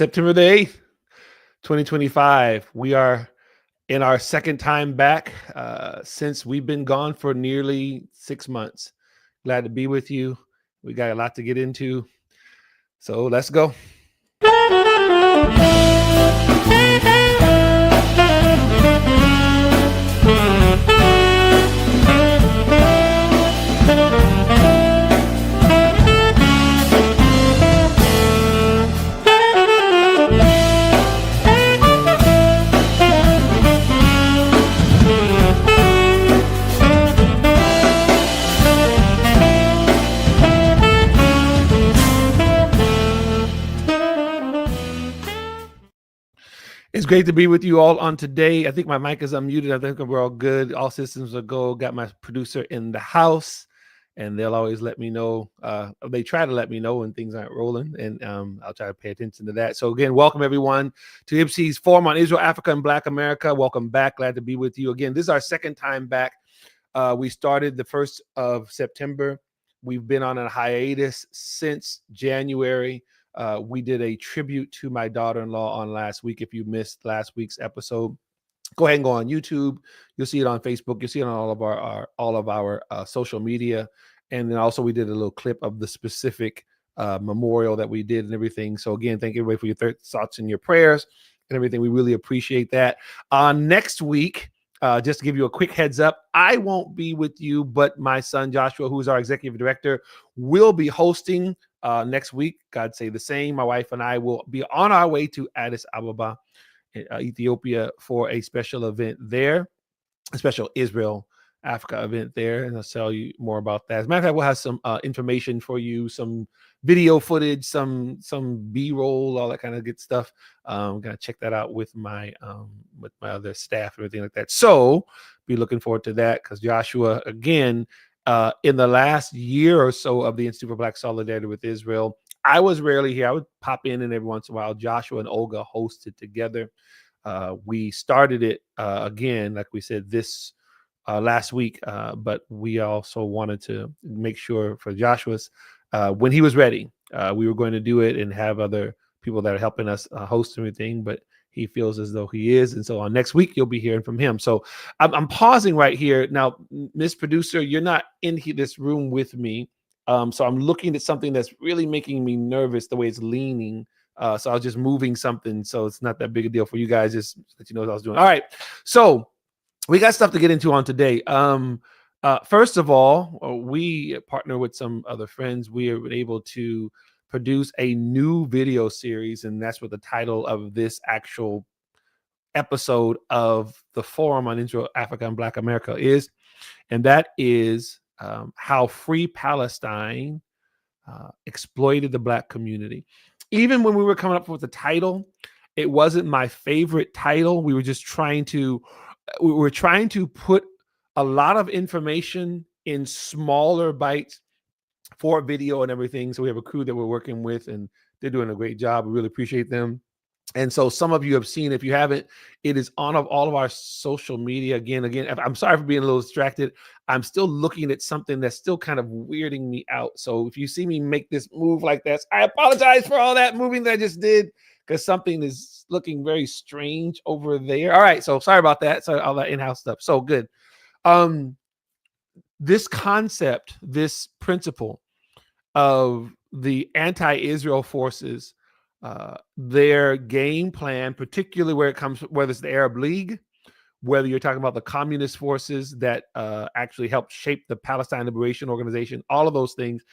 September the 8th, 2025. We are in our second time back since we've been gone for nearly 6 months. Glad to be with you. We got a lot to get into. So let's go. It's great to be with you all on today. I think my mic is unmuted. I think we're all good. All systems are go. Got my producer in the house, and they'll always let me know. They try to let me know when things aren't rolling, and I'll try to pay attention to that. So again, welcome everyone to IBSI's Forum on Israel, Africa, and Black America. Welcome back. Glad to be with you again. This is our second time back. We started the 1st of September. We've been on a hiatus since January. We did a tribute to my daughter-in-law on last week. If you missed last week's episode, go ahead and go on YouTube. You'll see it on Facebook. You'll see it on all of our social media. And then also we did a little clip of the specific memorial that we did and everything. So again, thank you everybody for your thoughts and your prayers and everything. We really appreciate that. Next week, just to give you a quick heads up, I won't be with you, but my son Joshua, who's our executive director, will be hosting next week. God say the same. My wife and I will be on our way to Addis, Ababa, Ethiopia, for a special event there, a special Israel Africa event there, and I'll tell you more about that. As a matter of fact, we'll have some information for you, some video footage, some B-roll, all that kind of good stuff. I'm gonna check that out with my other staff and everything like that. So be looking forward to that, because Joshua, again, in the last year or so of the Institute for Black Solidarity with Israel, I was rarely here. I would pop in and every once in a while. Joshua and Olga hosted together. We started it again, like we said, this last week, but we also wanted to make sure for Joshua's when he was ready, we were going to do it and have other people that are helping us host everything, but he feels as though he is. And so on next week, you'll be hearing from him. So I'm pausing right here. Now, Miss Producer, you're not in this room with me. So I'm looking at something that's really making me nervous, the way it's leaning. So I was just moving something. So it's not that big a deal for you guys. Just let you know what I was doing. All right. So we got stuff to get into on today. First of all, we partner with some other friends. We are able to produce a new video series, and that's what the title of this actual episode of the Forum on Israel, Africa, and Black America is. And that is how Free Palestine exploited the Black community. Even when we were coming up with the title, it wasn't my favorite title. We were just trying to put a lot of information in smaller bites for video and everything. So we have a crew that we're working with, and they're doing a great job. We really appreciate them. And so some of you have seen, if you haven't, it is on all of our social media. Again, I'm sorry for being a little distracted. I'm still looking at something that's still kind of weirding me out. So if you see me make this move like that, I apologize for all that moving that I just did, because something is looking very strange over there. All right, so sorry about that. So all that in-house stuff. So good. This concept, this principle of the anti-Israel forces, their game plan, particularly whether it's the Arab League, whether you're talking about the communist forces that actually helped shape the Palestine Liberation Organization, all of those things,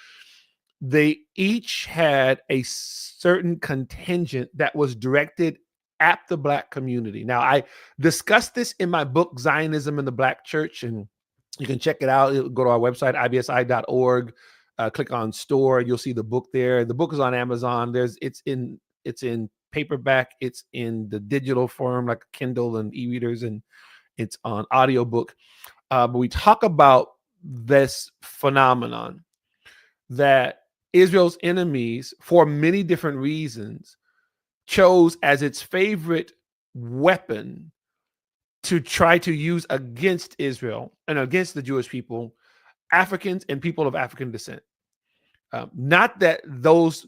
they each had a certain contingent that was directed at the Black community. Now, I discussed this in my book, Zionism in the Black Church, and you can check it out. Go to our website, IBSI.org. Click on store. You'll see the book there. The book is on Amazon. It's in paperback. It's in the digital form, like Kindle and e-readers, and it's on audiobook. But we talk about this phenomenon that Israel's enemies, for many different reasons, chose as its favorite weapon to try to use against Israel and against the Jewish people, Africans and people of African descent. Not that those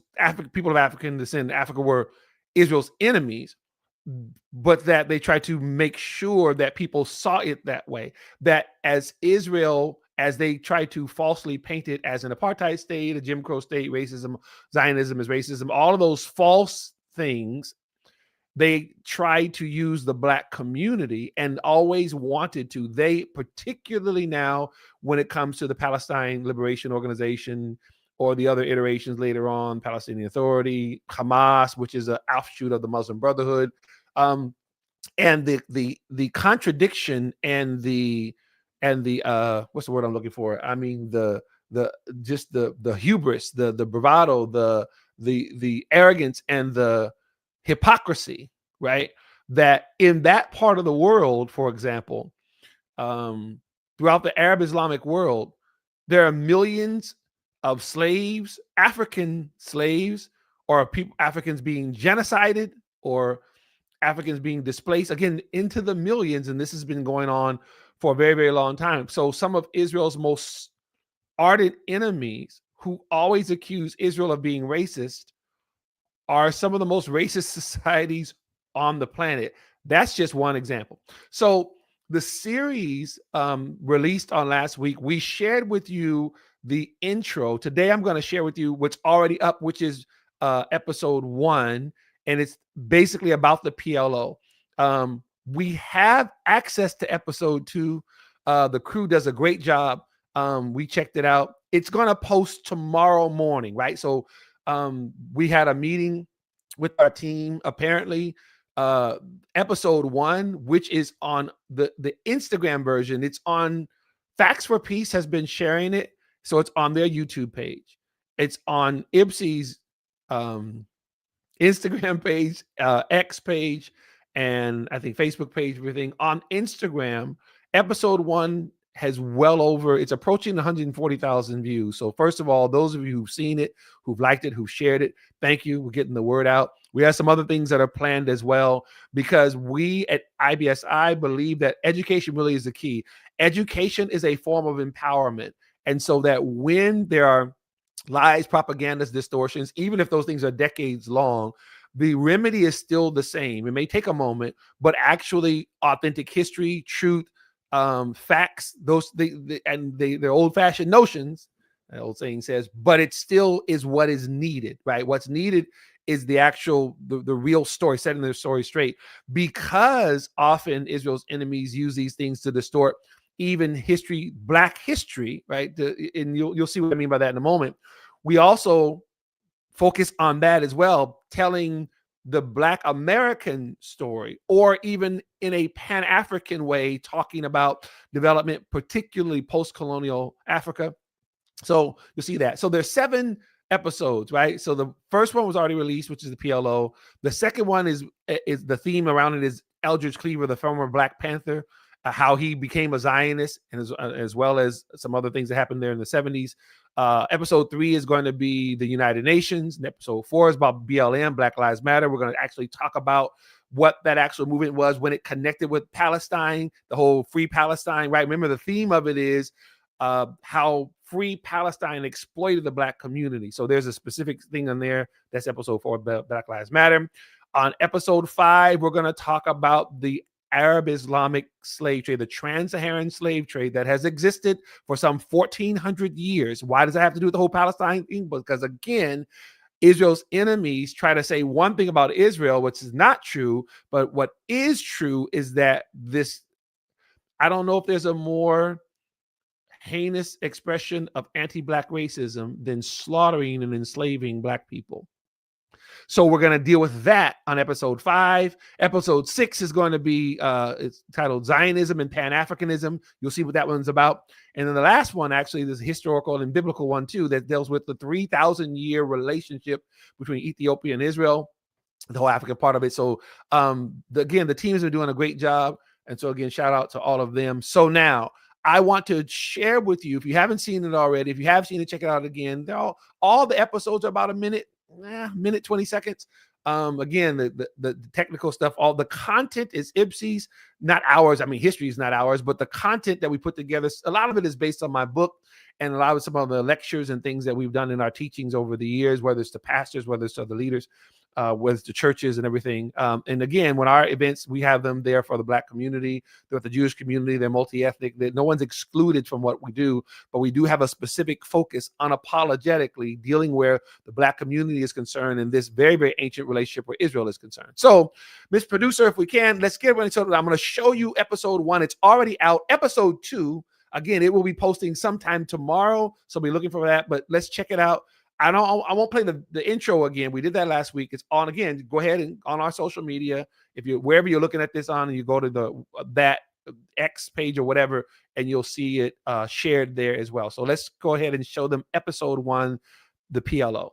people of African descent in Africa were Israel's enemies, but that they try to make sure that people saw it that way, that as Israel, as they try to falsely paint it as an apartheid state, a Jim Crow state, racism, Zionism is racism, all of those false things, they tried to use the Black community and always wanted to. They, particularly now when it comes to the Palestine Liberation Organization or the other iterations later on, Palestinian Authority, Hamas, which is an offshoot of the Muslim Brotherhood, and the contradiction and the what's the word I'm looking for? I mean the hubris, the bravado, the arrogance, and the hypocrisy, right? That in that part of the world, for example, throughout the Arab Islamic world, there are millions of slaves, African slaves, or people, Africans being genocided, or Africans being displaced, again, into the millions. And this has been going on for a very, very long time. So some of Israel's most ardent enemies, who always accuse Israel of being racist, are some of the most racist societies on the planet. That's just one example. So the series released on last week, we shared with you the intro. Today, I'm going to share with you what's already up, which is episode 1. And it's basically about the PLO. We have access to episode 2. The crew does a great job. We checked it out. It's going to post tomorrow morning, right? So we had a meeting with our team. Apparently, episode 1, which is on the Instagram version, it's on Facts for Peace has been sharing it. So it's on their YouTube page. It's on IBSI's Instagram page, X page, and I think Facebook page, everything. On Instagram, episode 1 has it's approaching 140,000 views. So first of all, those of you who've seen it, who've liked it, who've shared it, thank you. We're getting the word out. We have some other things that are planned as well, because we at IBSI believe that education really is the key. Education is a form of empowerment. And so that when there are lies, propagandas, distortions, even if those things are decades long, the remedy is still the same. It may take a moment, but actually authentic history, truth, facts, they're old-fashioned notions, the old saying says, but it still is what is needed, right? What's needed is the actual, the real story, setting their story straight, because often Israel's enemies use these things to distort even history, Black history, right? And you'll see what I mean by that in a moment. We also focus on that as well, telling the Black American story, or even in a Pan-African way, talking about development, particularly post-colonial Africa. So you'll see that. So there's 7 episodes, right? So the first one was already released, which is the PLO. The second one is the theme around it is Eldridge Cleaver, the former Black Panther, how he became a Zionist, and as well as some other things that happened there in the 70s. Episode 3 is going to be the United Nations, and episode 4 is about BLM, Black Lives Matter. We're going to actually talk about what that actual movement was when it connected with Palestine, the whole Free Palestine, right? Remember, the theme of it is how Free Palestine exploited the Black community. So there's a specific thing on there. That's episode 4, Black Lives Matter. On episode 5, we're going to talk about the Arab Islamic slave trade, the trans-Saharan slave trade that has existed for some 1,400 years. Why does that have to do with the whole Palestine thing? Because again, Israel's enemies try to say one thing about Israel, which is not true, but what is true is that I don't know if there's a more heinous expression of anti-Black racism than slaughtering and enslaving Black people. So we're going to deal with that on episode 5. Episode 6 is going to be it's titled Zionism and Pan-Africanism. You'll see what that one's about. And then the last one, actually, there's a historical and biblical one too, that deals with the 3,000-year relationship between Ethiopia and Israel, the whole African part of it. So again, the teams are doing a great job. And so again, shout out to all of them. So now I want to share with you, if you haven't seen it already, if you have seen it, check it out again. All the episodes are about a minute 20 seconds. Again, the technical stuff, all the content is IBSI's, not ours. I mean, history is not ours, but the content that we put together, a lot of it is based on my book, and a lot of some of the lectures and things that we've done in our teachings over the years, whether it's to pastors, whether it's to other leaders. with the churches and everything. And again, when our events, we have them there for the Black community, they're the Jewish community, they're multi-ethnic, no one's excluded from what we do, but we do have a specific focus unapologetically dealing where the Black community is concerned in this very, very ancient relationship where Israel is concerned. So, Ms. Producer, if we can, let's get ready. So I'm going to show you episode 1. It's already out. Episode 2, again, it will be posting sometime tomorrow, so be looking for that, but let's check it out. I won't play the intro again. We did that last week. It's on again. Go ahead and on our social media, if you're wherever you're looking at this on, and you go to that X page or whatever, and you'll see it shared there as well. So let's go ahead and show them episode 1, the PLO.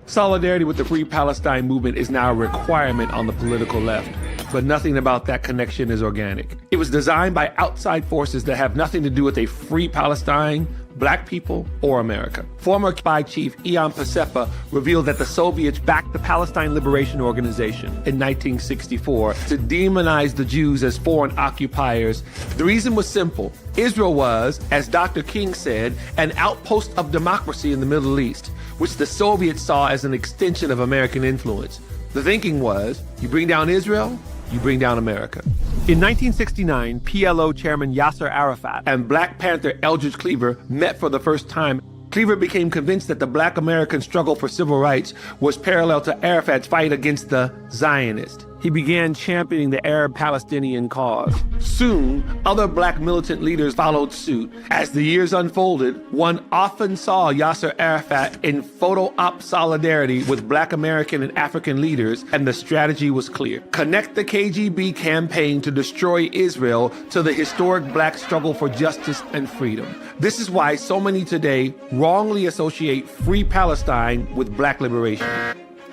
Solidarity with the Free Palestine movement is now a requirement on the political left, but nothing about that connection is organic. It was designed by outside forces that have nothing to do with a free Palestine, Black people, or America. Former spy chief Ian Pacepa revealed that the Soviets backed the Palestine Liberation Organization in 1964 to demonize the Jews as foreign occupiers. The reason was simple. Israel was, as Dr. King said, an outpost of democracy in the Middle East, which the Soviets saw as an extension of American influence. The thinking was, you bring down Israel, you bring down America. In 1969, PLO chairman Yasser Arafat and Black Panther Eldridge Cleaver met for the first time. Cleaver became convinced that the Black American struggle for civil rights was parallel to Arafat's fight against the Zionists. He began championing the Arab-Palestinian cause. Soon, other Black militant leaders followed suit. As the years unfolded, one often saw Yasser Arafat in photo op solidarity with Black American and African leaders, and the strategy was clear. Connect the KGB campaign to destroy Israel to the historic Black struggle for justice and freedom. This is why so many today wrongly associate Free Palestine with Black liberation.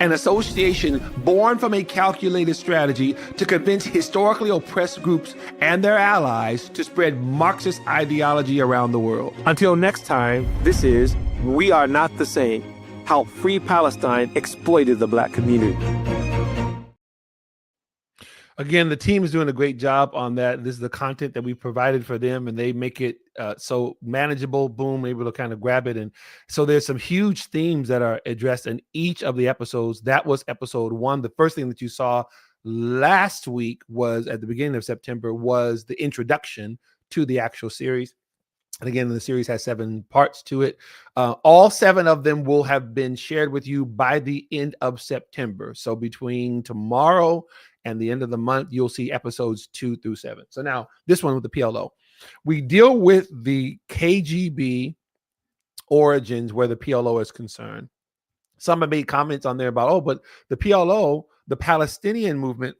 An association born from a calculated strategy to convince historically oppressed groups and their allies to spread Marxist ideology around the world. Until next time, this is We Are Not the Same: How Free Palestine Exploited the Black Community. Again, the team is doing a great job on that. This is the content that we provided for them, and they make it so manageable. Boom, able to kind of grab it. And so there's some huge themes that are addressed in each of the episodes. That was episode 1. The first thing that you saw last week was at the beginning of September was the introduction to the actual series. And again, the series has 7 parts to it. All 7 of them will have been shared with you by the end of September. So between tomorrow and the end of the month, you'll see episodes 2 through 7. So now this one with the PLO. We deal with the KGB origins where the PLO is concerned. Some have made comments on there about, but the PLO, the Palestinian movement,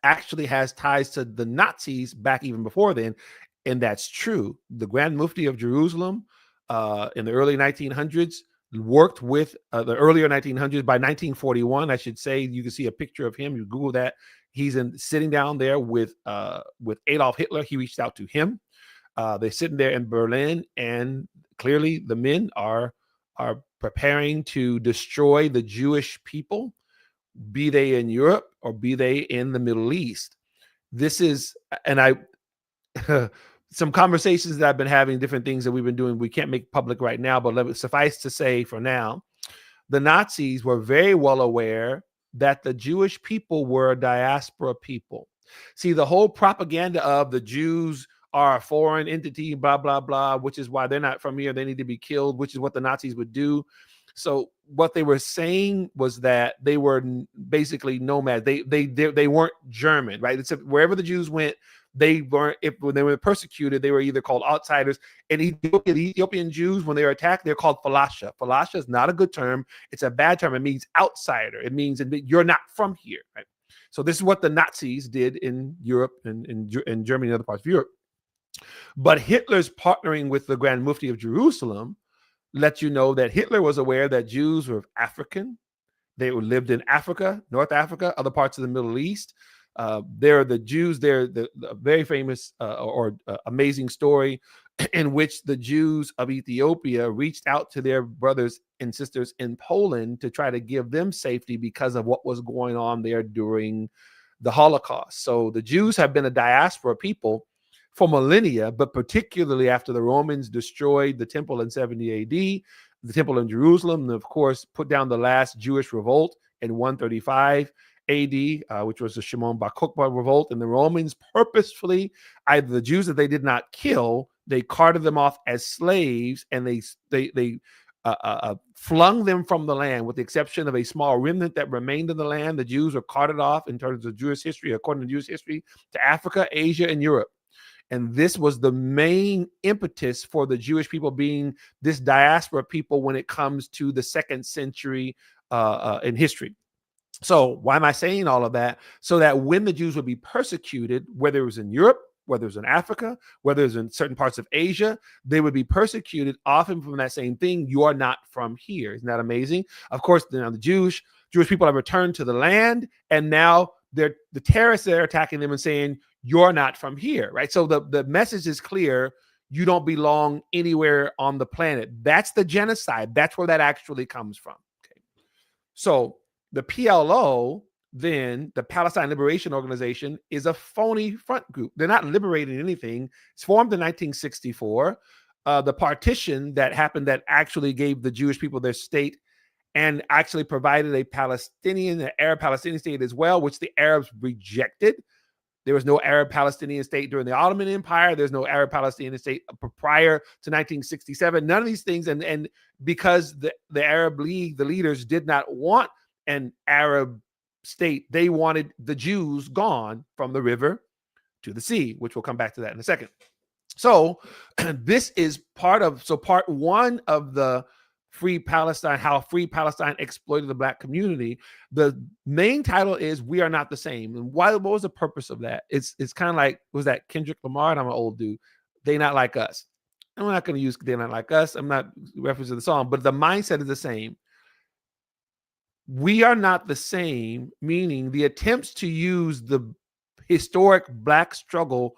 actually has ties to the Nazis back even before then. And that's true. The Grand Mufti of Jerusalem in the early 1900s worked with the earlier 1900s. By 1941, I should say, you can see a picture of him. You Google that. He's sitting down there with Adolf Hitler. He reached out to him. They're sitting there in Berlin, and clearly the men are preparing to destroy the Jewish people, be they in Europe or be they in the Middle East. This is, and some conversations that I've been having, different things that we've been doing, we can't make public right now, but let it suffice to say for now, the Nazis were very well aware that the Jewish people were a diaspora people. See, the whole propaganda of the Jews are a foreign entity, blah, blah, blah, which is why they're not from here, they need to be killed, which is what the Nazis would do. So what they were saying was that they were basically nomads. They weren't German, right? It's wherever the Jews went, they weren't. When they were persecuted, they were either called outsiders. And Ethiopian Jews, when they were attacked, they're called falasha. Falasha is not a good term. It's a bad term. It means outsider. It means you're not from here, right? So this is what the Nazis did in Europe and in Germany and other parts of Europe. But Hitler's partnering with the Grand Mufti of Jerusalem let you know that Hitler was aware that Jews were African. They lived in Africa, North Africa, other parts of the Middle East. They're the Jews. They're the very famous amazing story in which the Jews of Ethiopia reached out to their brothers and sisters in Poland to try to give them safety because of what was going on there during the Holocaust. So the Jews have been a diaspora people for millennia, but particularly after the Romans destroyed the temple in 70 AD, the temple in Jerusalem, and of course put down the last Jewish revolt in 135 AD, which was the Shimon Bar Kokhba revolt, and the Romans purposefully, either the Jews that they did not kill, they carted them off as slaves, and they flung them from the land, with the exception of a small remnant that remained in the land. The Jews were carted off, in terms of Jewish history, according to Jewish history, to Africa, Asia, and Europe. And this was the main impetus for the Jewish people being this diaspora people when it comes to the 2nd century in history. So why am I saying all of that? So that when the Jews would be persecuted, whether it was in Europe, whether it was in Africa, whether it was in certain parts of Asia, they would be persecuted often from that same thing. You are not from here. Isn't that amazing? Of course, now the Jewish people have returned to the land, and now the terrorists are attacking them and saying, you're not from here, right? So the message is clear. You don't belong anywhere on the planet. That's the genocide. That's where that actually comes from. Okay. So the PLO, then the Palestine Liberation Organization, is a phony front group. They're not liberating anything. It's formed in 1964. The partition that happened that actually gave the Jewish people their state and actually provided a Arab-Palestinian state as well, which the Arabs rejected. There was no Arab-Palestinian state during the Ottoman Empire. There's no Arab-Palestinian state prior to 1967. None of these things. And because the Arab League, the leaders, did not want an Arab state, they wanted the Jews gone from the river to the sea, which we'll come back to that in a second. So this is part one of the Free Palestine, how Free Palestine exploited the Black community. The main title is "We Are Not the Same." And what was the purpose of that? It's kind of like, was that Kendrick Lamar? And I'm an old dude. They not like us. I'm not going to use "They Not Like Us." I'm not referencing the song, but the mindset is the same. We are not the same, meaning the attempts to use the historic Black struggle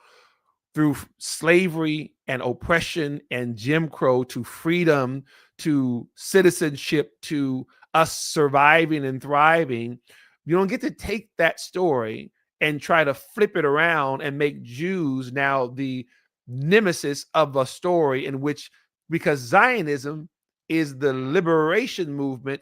through slavery and oppression and Jim Crow to freedom, to citizenship, to us surviving and thriving. You don't get to take that story and try to flip it around and make Jews now the nemesis of a story in which, because Zionism is the liberation movement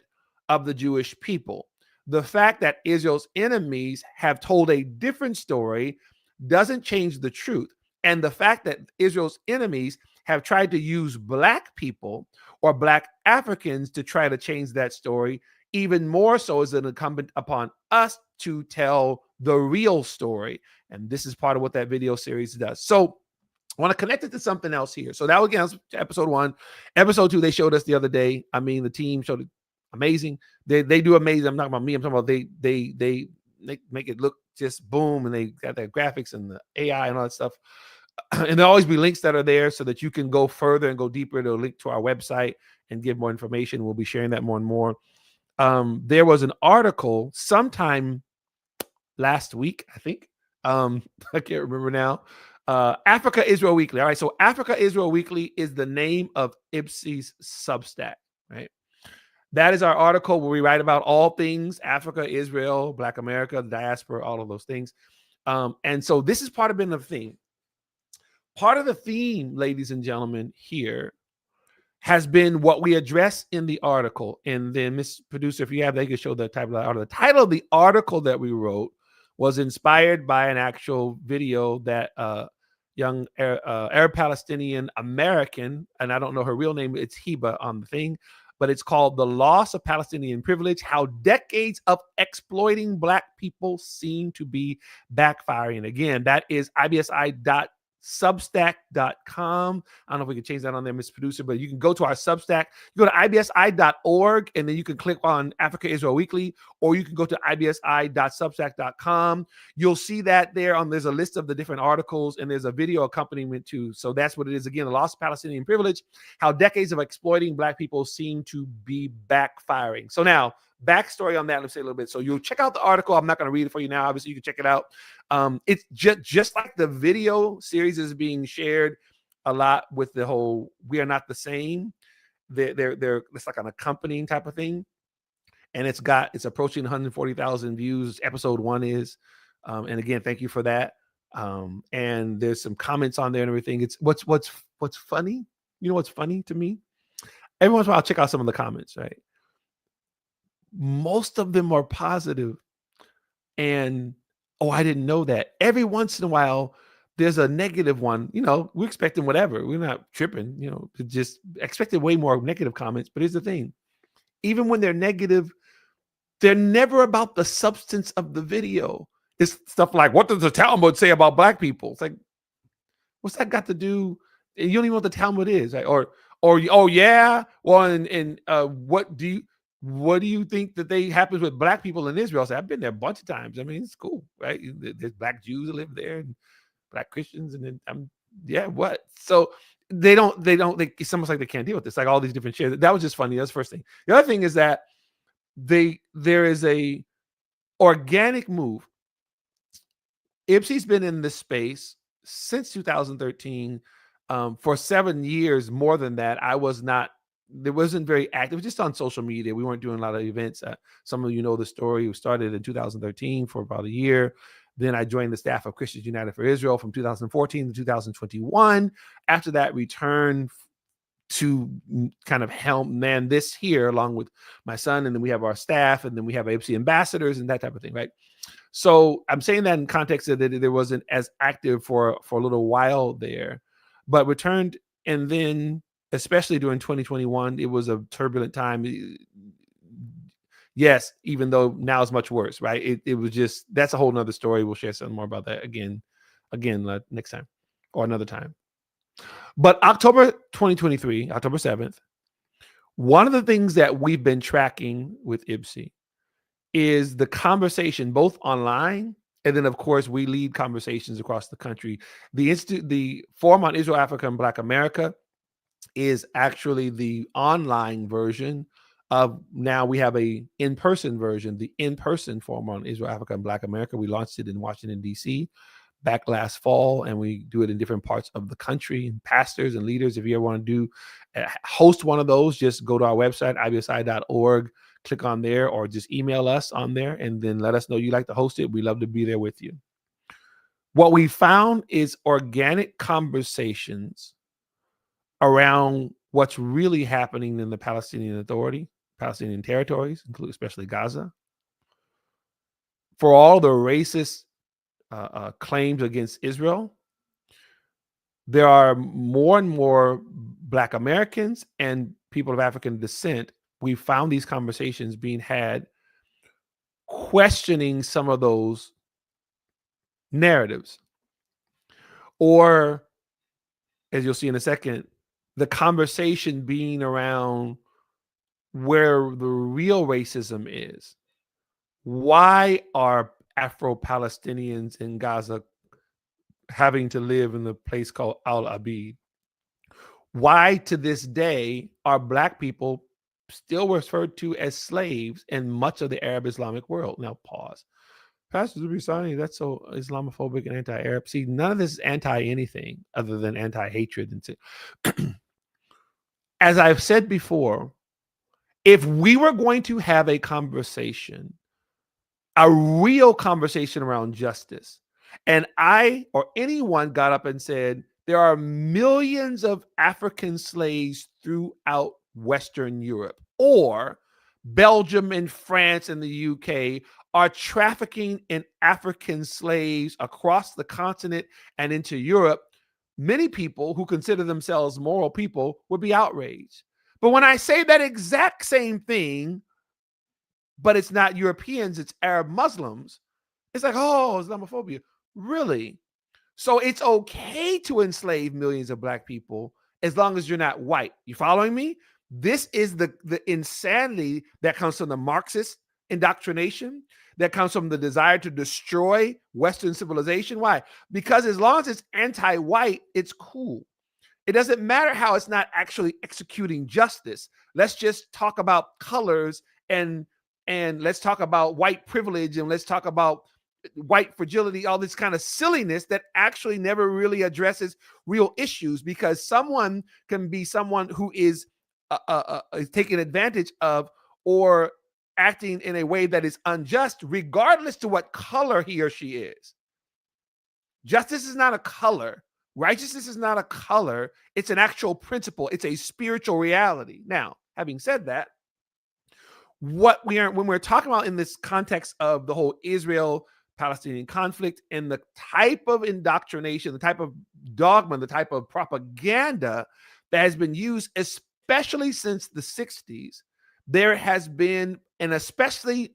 of the Jewish people. The fact that Israel's enemies have told a different story doesn't change the truth. And the fact that Israel's enemies have tried to use Black people or Black Africans to try to change that story, even more so is it incumbent upon us to tell the real story. And this is part of what that video series does. So I want to connect it to something else here. So that again was episode 1. Episode 2, they showed us the other day. I mean, the team showed it amazing. They do amazing. I'm not talking about me. I'm talking about they make it look just boom, and they got their graphics and the AI and all that stuff. And there'll always be links that are there so that you can go further and go deeper. It'll link to our website and give more information. We'll be sharing that more and more. There was an article sometime last week, I think. I can't remember now. Africa Israel Weekly. All right. So Africa Israel Weekly is the name of IBSI's Substack, right? That is our article where we write about all things Africa, Israel, Black America, the diaspora, all of those things. And so this is part of the theme. Part of the theme, ladies and gentlemen, here has been what we address in the article. And then, Miss Producer, if you have that, you can show the title of the article. The title of the article that we wrote was inspired by an actual video that young Arab Palestinian American, and I don't know her real name, it's Sheba on the thing, but it's called "The Loss of Palestinian Privilege: How Decades of Exploiting Black People Seem to Be Backfiring." Again, that is IBSI.substack.com. I don't know if we can change that on there, Mr. Producer, but you can go to our Substack. You go to IBSI.org, and then you can click on Africa Israel Weekly, or you can go to IBSI.substack.com. You'll see that there. There's a list of the different articles, and there's a video accompaniment too. So that's what it is. Again, "The Loss of Palestinian Privilege: How Decades of Exploiting Black People Seem to Be Backfiring." So now, backstory on that, let's say a little bit. So you'll check out the article. I'm not going to read it for you now. Obviously, you can check it out. It's just like the video series is being shared a lot with the whole "We Are Not the Same." It's like an accompanying type of thing, and it's approaching 140,000 views. Episode 1 is, and again, thank you for that. And there's some comments on there and everything. It's what's funny. You know what's funny to me? Every once in a while, I'll check out some of the comments, right? most of them are positive. And, oh, I didn't know that. Every once in a while, there's a negative one. We're expecting whatever. We're not tripping, just expected way more negative comments. But here's the thing. Even when they're negative, they're never about the substance of the video. It's stuff like, what does the Talmud say about Black people? It's like, what's that got to do? You don't even know what the Talmud is, right? Or oh yeah, well, and what do you think that happens with Black people in Israel? So I've been there a bunch of times. I mean, it's cool, right? There's Black Jews that live there and Black Christians, and then what? So it's almost like they can't deal with this. Like all these different shares. That was just funny. That's the first thing. The other thing is that there is a organic move. IBSI's been in this space since 2013. For 7 years, more than that. There wasn't very active. It was just on social media. We weren't doing a lot of events. Some of you know the story. We started in 2013 for about a year. Then I joined the staff of Christians United for Israel from 2014 to 2021. After that, returned to kind of man this here along with my son. And then we have our staff, and then we have IBSI ambassadors and that type of thing, right? So I'm saying that in context that there wasn't as active for a little while there, but returned. And then, especially during 2021, it was a turbulent time. Yes, even though now it's much worse, right? It was just, that's a whole nother story. We'll share some more about that again next time or another time. But October 2023, October 7th, one of the things that we've been tracking with IBSI is the conversation both online, and then of course we lead conversations across the country. The Forum on Israel, Africa, and Black America is actually the online version of, now we have a in-person version, the in-person Forum on Israel, Africa, and Black America. We launched it in Washington, D.C. back last fall, and we do it in different parts of the country. And pastors and leaders, if you ever want to host one of those, just go to our website, IBSI.org, click on there, or just email us on there, and then let us know you'd like to host it. We'd love to be there with you. What we found is organic conversations around what's really happening in the Palestinian Authority, Palestinian territories, including especially Gaza, for all the racist claims against Israel. There are more and more Black Americans and people of African descent. We found these conversations being had, questioning some of those narratives. Or, as you'll see in a second, the conversation being around where the real racism is. Why are Afro-Palestinians in Gaza having to live in the place called Al-Abid? Why to this day are Black people still referred to as slaves in much of the Arab Islamic world? Now pause. Pastor Zubisani, that's so Islamophobic and anti-Arab. See, none of this is anti-anything other than anti-hatred. As I've said before, if we were going to have a conversation, a real conversation around justice, and I or anyone got up and said, there are millions of African slaves throughout Western Europe, or Belgium and France and the UK are trafficking in African slaves across the continent and into Europe, many people who consider themselves moral people would be outraged. But when I say that exact same thing, but it's not Europeans, it's Arab Muslims, it's like, oh, Islamophobia. Really? So it's okay to enslave millions of Black people as long as you're not white. You following me? This is the insanity that comes from the Marxist indoctrination, that comes from the desire to destroy Western civilization. Why? Because as long as it's anti-white, it's cool. It doesn't matter how it's not actually executing justice. Let's just talk about colors and let's talk about white privilege, and let's talk about white fragility, all this kind of silliness that actually never really addresses real issues, because someone can be someone who is taking advantage of or acting in a way that is unjust, regardless to what color he or she is. Justice is not a color. Righteousness is not a color. It's an actual principle. It's a spiritual reality. Now, having said that, what when we're talking about in this context of the whole Israel-Palestinian conflict and the type of indoctrination, the type of dogma, the type of propaganda that has been used, especially since the 60s, there has been, and especially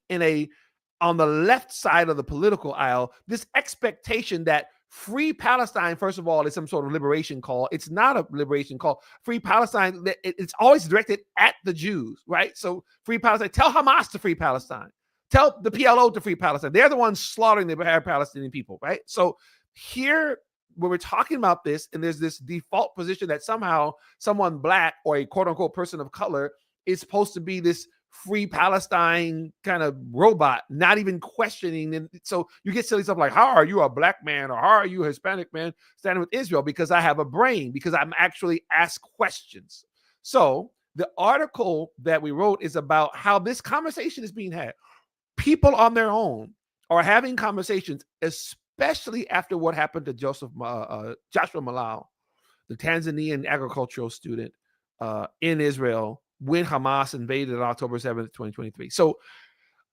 on the left side of the political aisle, this expectation that Free Palestine, first of all, is some sort of liberation call. It's not a liberation call. Free Palestine, it's always directed at the Jews, right? So Free Palestine, tell Hamas to free Palestine. Tell the PLO to free Palestine. They're the ones slaughtering the Palestinian people, right? So here, when we're talking about this, and there's this default position that somehow someone black or a quote unquote person of color is supposed to be this Free Palestine kind of robot, not even questioning. And so you get silly stuff like, how are you a black man, or how are you a Hispanic man standing with Israel? Because I have a brain, because I'm actually asked questions. So the article that we wrote is about how this conversation is being had. People on their own are having conversations, especially after what happened to Joshua Malal, the Tanzanian agricultural student in Israel, when Hamas invaded on October 7th, 2023. So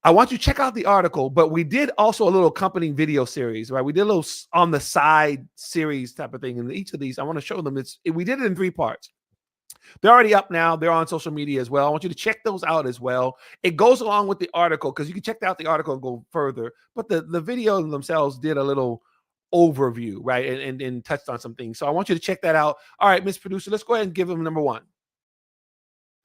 I want you to check out the article, but we did also a little accompanying video series, right? We did a little on the side series type of thing. And each of these, I want to show them, we did it in 3 parts. They're already up now. They're on social media as well. I want you to check those out as well. It goes along with the article, because you can check out the article and go further. But the video themselves did a little overview, right? And touched on some things. So I want you to check that out. All right, Miss Producer, let's go ahead and give them number 1.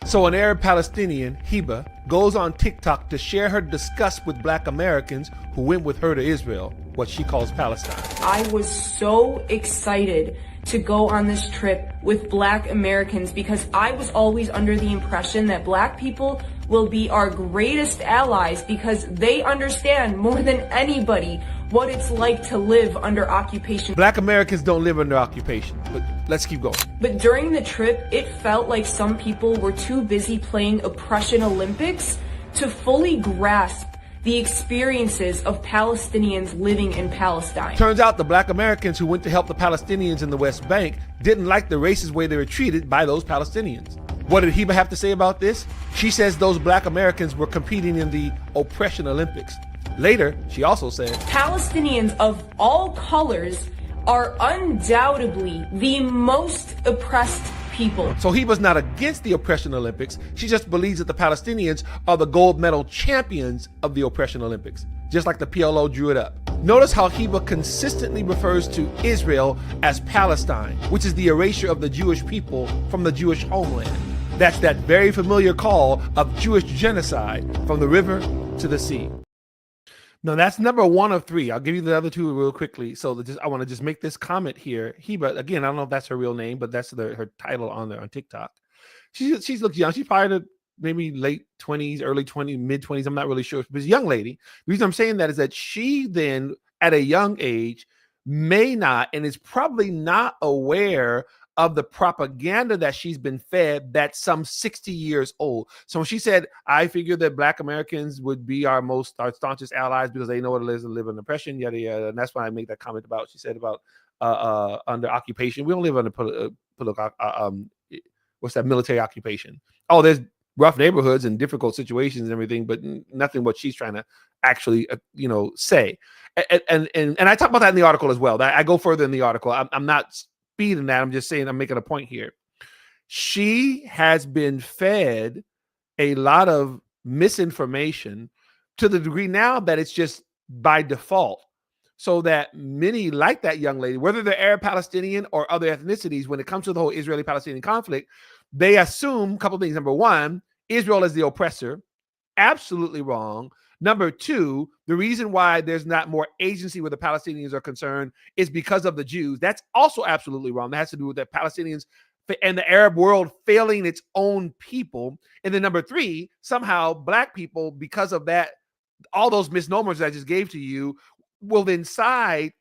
So an Arab Palestinian, Sheba, goes on TikTok to share her disgust with Black Americans who went with her to Israel, what she calls Palestine. I was so excited to go on this trip with Black Americans because I was always under the impression that Black people will be our greatest allies because they understand more than anybody what it's like to live under occupation. Black Americans don't live under occupation, but let's keep going. But during the trip, it felt like some people were too busy playing Oppression Olympics to fully grasp the experiences of Palestinians living in Palestine. Turns out the Black Americans who went to help the Palestinians in the West Bank didn't like the racist way they were treated by those Palestinians. What did Sheba have to say about this? She says those Black Americans were competing in the Oppression Olympics. Later, she also said, Palestinians of all colors are undoubtedly the most oppressed people. So Sheba's not against the Oppression Olympics. She just believes that the Palestinians are the gold medal champions of the Oppression Olympics, just like the PLO drew it up. Notice how Sheba consistently refers to Israel as Palestine, which is the erasure of the Jewish people from the Jewish homeland. That's that very familiar call of Jewish genocide from the river to the sea. Now that's number 1 of 3. I'll give you the other 2 real quickly. So I want to just make this comment here. Sheba, again, I don't know if that's her real name, but that's her title on there on TikTok. She looks young. She's probably maybe late 20s, early 20s, mid 20s. I'm not really sure. But she's a young lady. The reason I'm saying that is that she then, at a young age, may not and is probably not aware of the propaganda that she's been fed that's some 60 years old. So when she said, I figured that Black Americans would be our staunchest allies because they know what it is to live in oppression, yada, yada. And that's why I make that comment about, she said about under occupation. We don't live under military occupation. Oh, there's rough neighborhoods and difficult situations and everything, but nothing what she's trying to actually, say. And I talk about that in the article as well. I go further in the article. I'm not speeding that. I'm just saying, I'm making a point here. She has been fed a lot of misinformation to the degree now that it's just by default. So that many, like that young lady, whether they're Arab Palestinian or other ethnicities, when it comes to the whole Israeli-Palestinian conflict, they assume a couple of things. Number 1, Israel is the oppressor. Absolutely wrong. Number 2, the reason why there's not more agency where the Palestinians are concerned is because of the Jews. That's also absolutely wrong. That has to do with the Palestinians and the Arab world failing its own people. And then number 3, somehow Black people, because of that, all those misnomers I just gave to you, will then side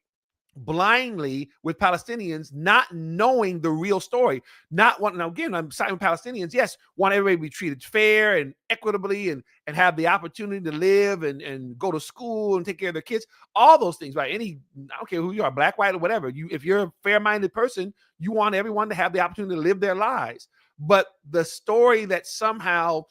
blindly with Palestinians, not knowing the real story. Not wanting, now again, I'm siding with Palestinians, yes, want everybody to be treated fair and equitably and have the opportunity to live and go to school and take care of their kids, all those things, right? I don't care who you are, Black, white, or whatever. If you're a fair-minded person, you want everyone to have the opportunity to live their lives. But the story that somehow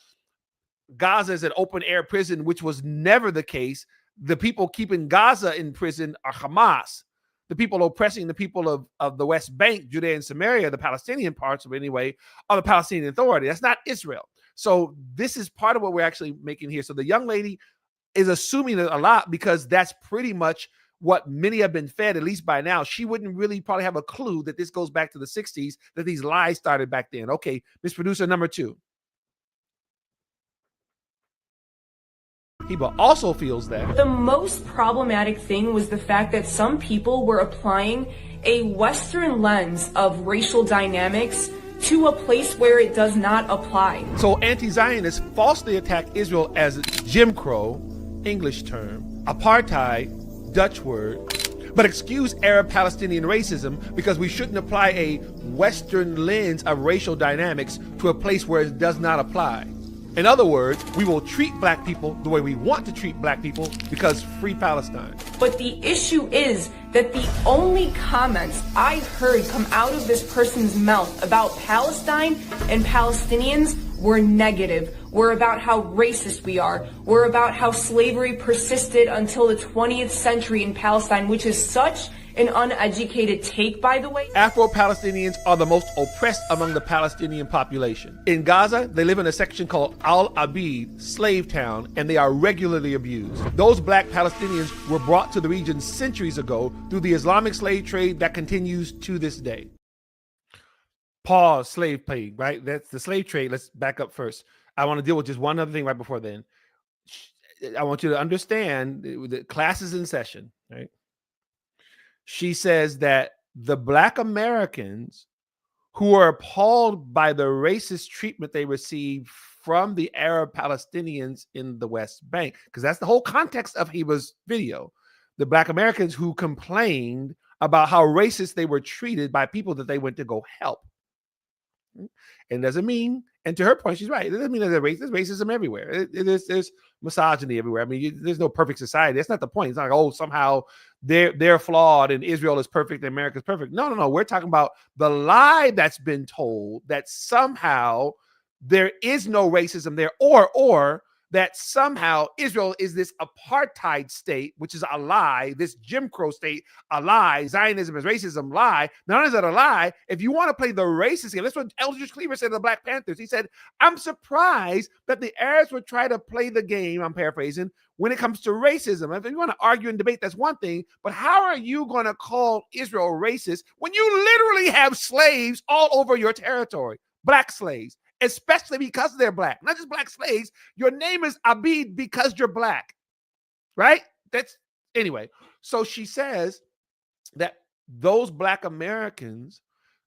Gaza is an open air prison, which was never the case. The people keeping Gaza in prison are Hamas. The people oppressing the people of the West Bank, Judea and Samaria, the Palestinian parts of anyway, are the Palestinian Authority. That's not Israel. So this is part of what we're actually making here. So the young lady is assuming a lot because that's pretty much what many have been fed, at least by now. She wouldn't really probably have a clue that this goes back to the 60s, that these lies started back then. Okay, Miss Producer number 2. Sheba also feels that the most problematic thing was the fact that some people were applying a Western lens of racial dynamics to a place where it does not apply. So anti-Zionists falsely attack Israel as Jim Crow, English term, apartheid, Dutch word, but excuse Arab Palestinian racism because we shouldn't apply a Western lens of racial dynamics to a place where it does not apply. In other words, we will treat black people the way we want to treat black people because free Palestine. But the issue is that the only comments I heard come out of this person's mouth about Palestine and Palestinians were negative, were about how racist we are, were about how slavery persisted until the 20th century in Palestine, which is such an uneducated take, by the way. Afro-Palestinians are the most oppressed among the Palestinian population. In Gaza, they live in a section called Al-Abid, slave town, and they are regularly abused. Those black Palestinians were brought to the region centuries ago through the Islamic slave trade that continues to this day. Pause, slave trade, right? That's the slave trade. Let's back up first. I want to deal with just one other thing right before then. I want you to understand the class is in session, right? She says that the Black Americans who are appalled by the racist treatment they received from the Arab Palestinians in the West Bank, because that's the whole context of Heba's video. The Black Americans who complained about how racist they were treated by people that they went to go help. And doesn't mean, and to her point, she's right. It doesn't mean there's racism everywhere. There's misogyny everywhere. I mean, there's no perfect society. That's not the point. It's not like, oh, somehow they're flawed and Israel is perfect and America's perfect. No. We're talking about the lie that's been told that somehow there is no racism there, or that somehow Israel is this apartheid state, which is a lie, this Jim Crow state, a lie, Zionism is racism, lie. Not only is that a lie, if you want to play the racist game, that's what Eldridge Cleaver said to the Black Panthers. He said, I'm surprised that the Arabs would try to play the game, I'm paraphrasing, when it comes to racism. If you want to argue and debate, that's one thing, but how are you going to call Israel racist when you literally have slaves all over your territory, black slaves? Especially because they're black, not just black slaves. Your name is Abid because you're black, right? That's anyway. So she says that those Black Americans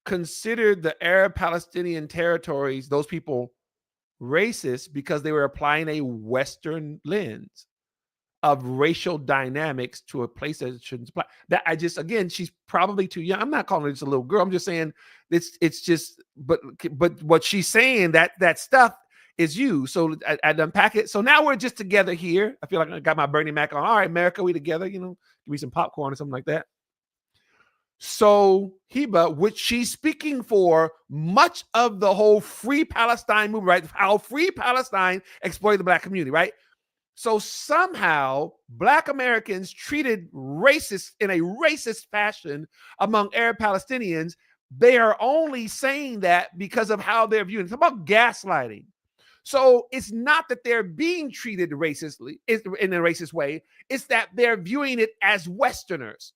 considered the Arab Palestinian territories, those people, racist because they were applying a Western lens of racial dynamics to a place that it shouldn't apply. That again, she's probably too young. I'm not calling her just a little girl. I'm just saying it's just, but what she's saying, that stuff is you. So I'd unpack it. So now we're just together here. I feel like I got my Bernie Mac on. All right, America, we together, give me some popcorn or something like that. So Sheba, which she's speaking for much of the whole Free Palestine movement, right? How Free Palestine exploited the Black community, right? So somehow Black Americans treated racist in a racist fashion among Arab Palestinians. They are only saying that because of how they're viewing it. It's about gaslighting. So it's not that they're being treated racistly in a racist way. It's that they're viewing it as Westerners.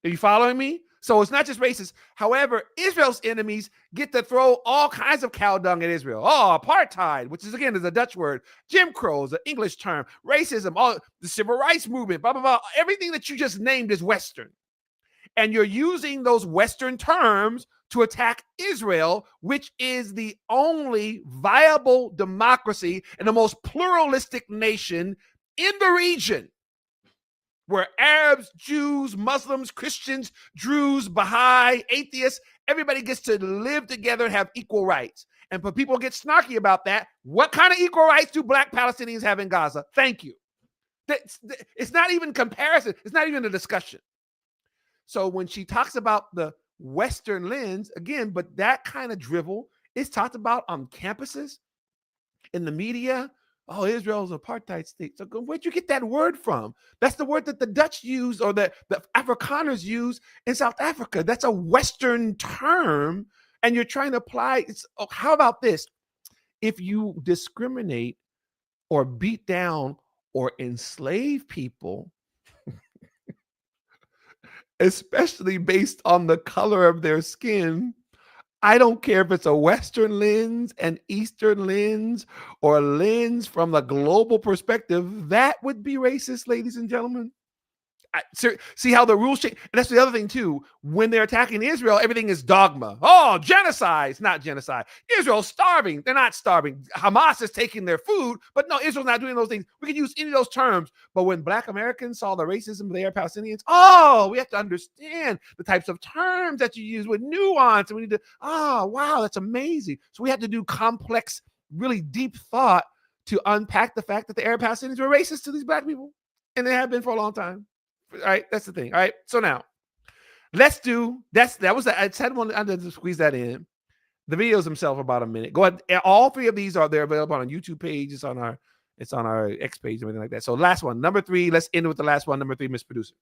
Are you following me? So it's not just racist. However, Israel's enemies get to throw all kinds of cow dung at Israel. Oh, apartheid, which is a Dutch word. Jim Crow is an English term. Racism, all the civil rights movement, blah, blah, blah. Everything that you just named is Western. And you're using those Western terms to attack Israel, which is the only viable democracy and the most pluralistic nation in the region, where Arabs, Jews, Muslims, Christians, Druze, Baha'i, atheists, everybody gets to live together and have equal rights. And when people get snarky about that, what kind of equal rights do Black Palestinians have in Gaza? Thank you. It's not even comparison. It's not even a discussion. So when she talks about the Western lens, again, but that kind of drivel is talked about on campuses, in the media, Oh, Israel's an apartheid state. So where'd you get that word from? That's the word that the Dutch use or that the Afrikaners use in South Africa. That's a Western term, and you're trying to apply. How about this? If you discriminate or beat down or enslave people, especially based on the color of their skin, I don't care if it's a Western lens, an Eastern lens, or a lens from the global perspective, that would be racist, ladies and gentlemen. See how the rules change. And that's the other thing too. When they're attacking Israel, everything is dogma. Oh, genocide. It's not genocide. Israel's starving. They're not starving. Hamas is taking their food, but no, Israel's not doing those things. We can use any of those terms. But when Black Americans saw the racism of the Arab Palestinians, oh, we have to understand the types of terms that you use with nuance. And we need to, wow, that's amazing. So we have to do complex, really deep thought to unpack the fact that the Arab Palestinians were racist to these Black people. And they have been for a long time. All right, that's the thing. All right, so now let's do I just had one to squeeze that in. The videos themselves are about a minute. Go ahead. All three of these are there available on a YouTube page. It's on our X page, everything like that. So last one, number 3. Let's end with the last one, number 3, Miss Producer.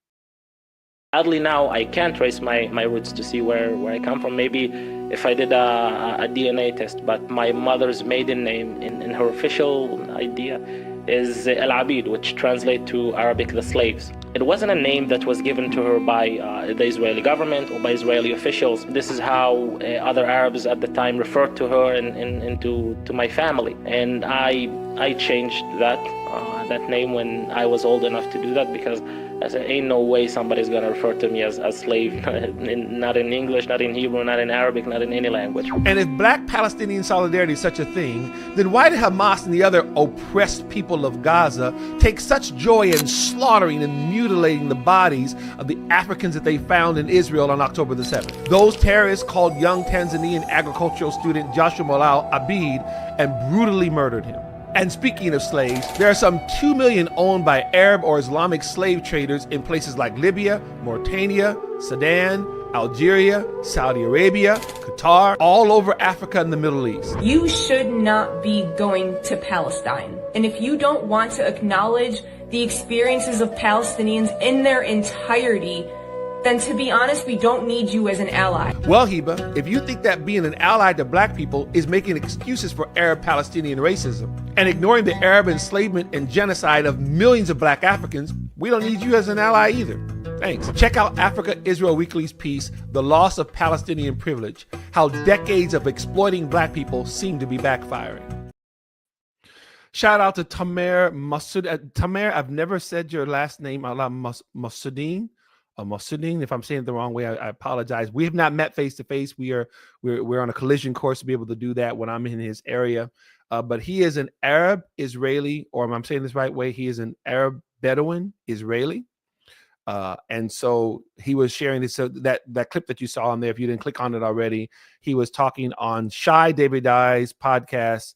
Sadly, now I can't trace my roots to see where I come from. Maybe if I did a DNA test, but my mother's maiden name in her official idea is Al-Abid, which translates to Arabic, the slaves. It wasn't a name that was given to her by the Israeli government or by Israeli officials. This is how other Arabs at the time referred to her and to my family. And I changed that name when I was old enough to do that, because I said, ain't no way somebody's going to refer to me as slave, not in English, not in Hebrew, not in Arabic, not in any language. And if Black Palestinian solidarity is such a thing, then why did Hamas and the other oppressed people of Gaza take such joy in slaughtering and mutilating the bodies of the Africans that they found in Israel on October the 7th? Those terrorists called young Tanzanian agricultural student Joshua Molal Abid and brutally murdered him. And speaking of slaves, there are some 2 million owned by Arab or Islamic slave traders in places like Libya, Mauritania, Sudan, Algeria, Saudi Arabia, Qatar, all over Africa and the Middle East. You should not be going to Palestine. And if you don't want to acknowledge the experiences of Palestinians in their entirety, then to be honest, we don't need you as an ally. Well, Sheba, if you think that being an ally to Black people is making excuses for Arab-Palestinian racism and ignoring the Arab enslavement and genocide of millions of Black Africans, we don't need you as an ally either. Thanks. Check out Africa Israel Weekly's piece, The Loss of Palestinian Privilege, How Decades of Exploiting Black People Seem to Be Backfiring. Shout out to Tamer Masoud. Tamer, I've never said your last name, Masoudine. If I'm saying it the wrong way, I apologize. We have not met face to face. We're on a collision course to be able to do that when I'm in his area. But he is an Arab Israeli, or I'm saying this right way, he is an Arab Bedouin Israeli. And so he was sharing this, so that clip that you saw on there, if you didn't click on it already, he was talking on Shai Davidai's podcast.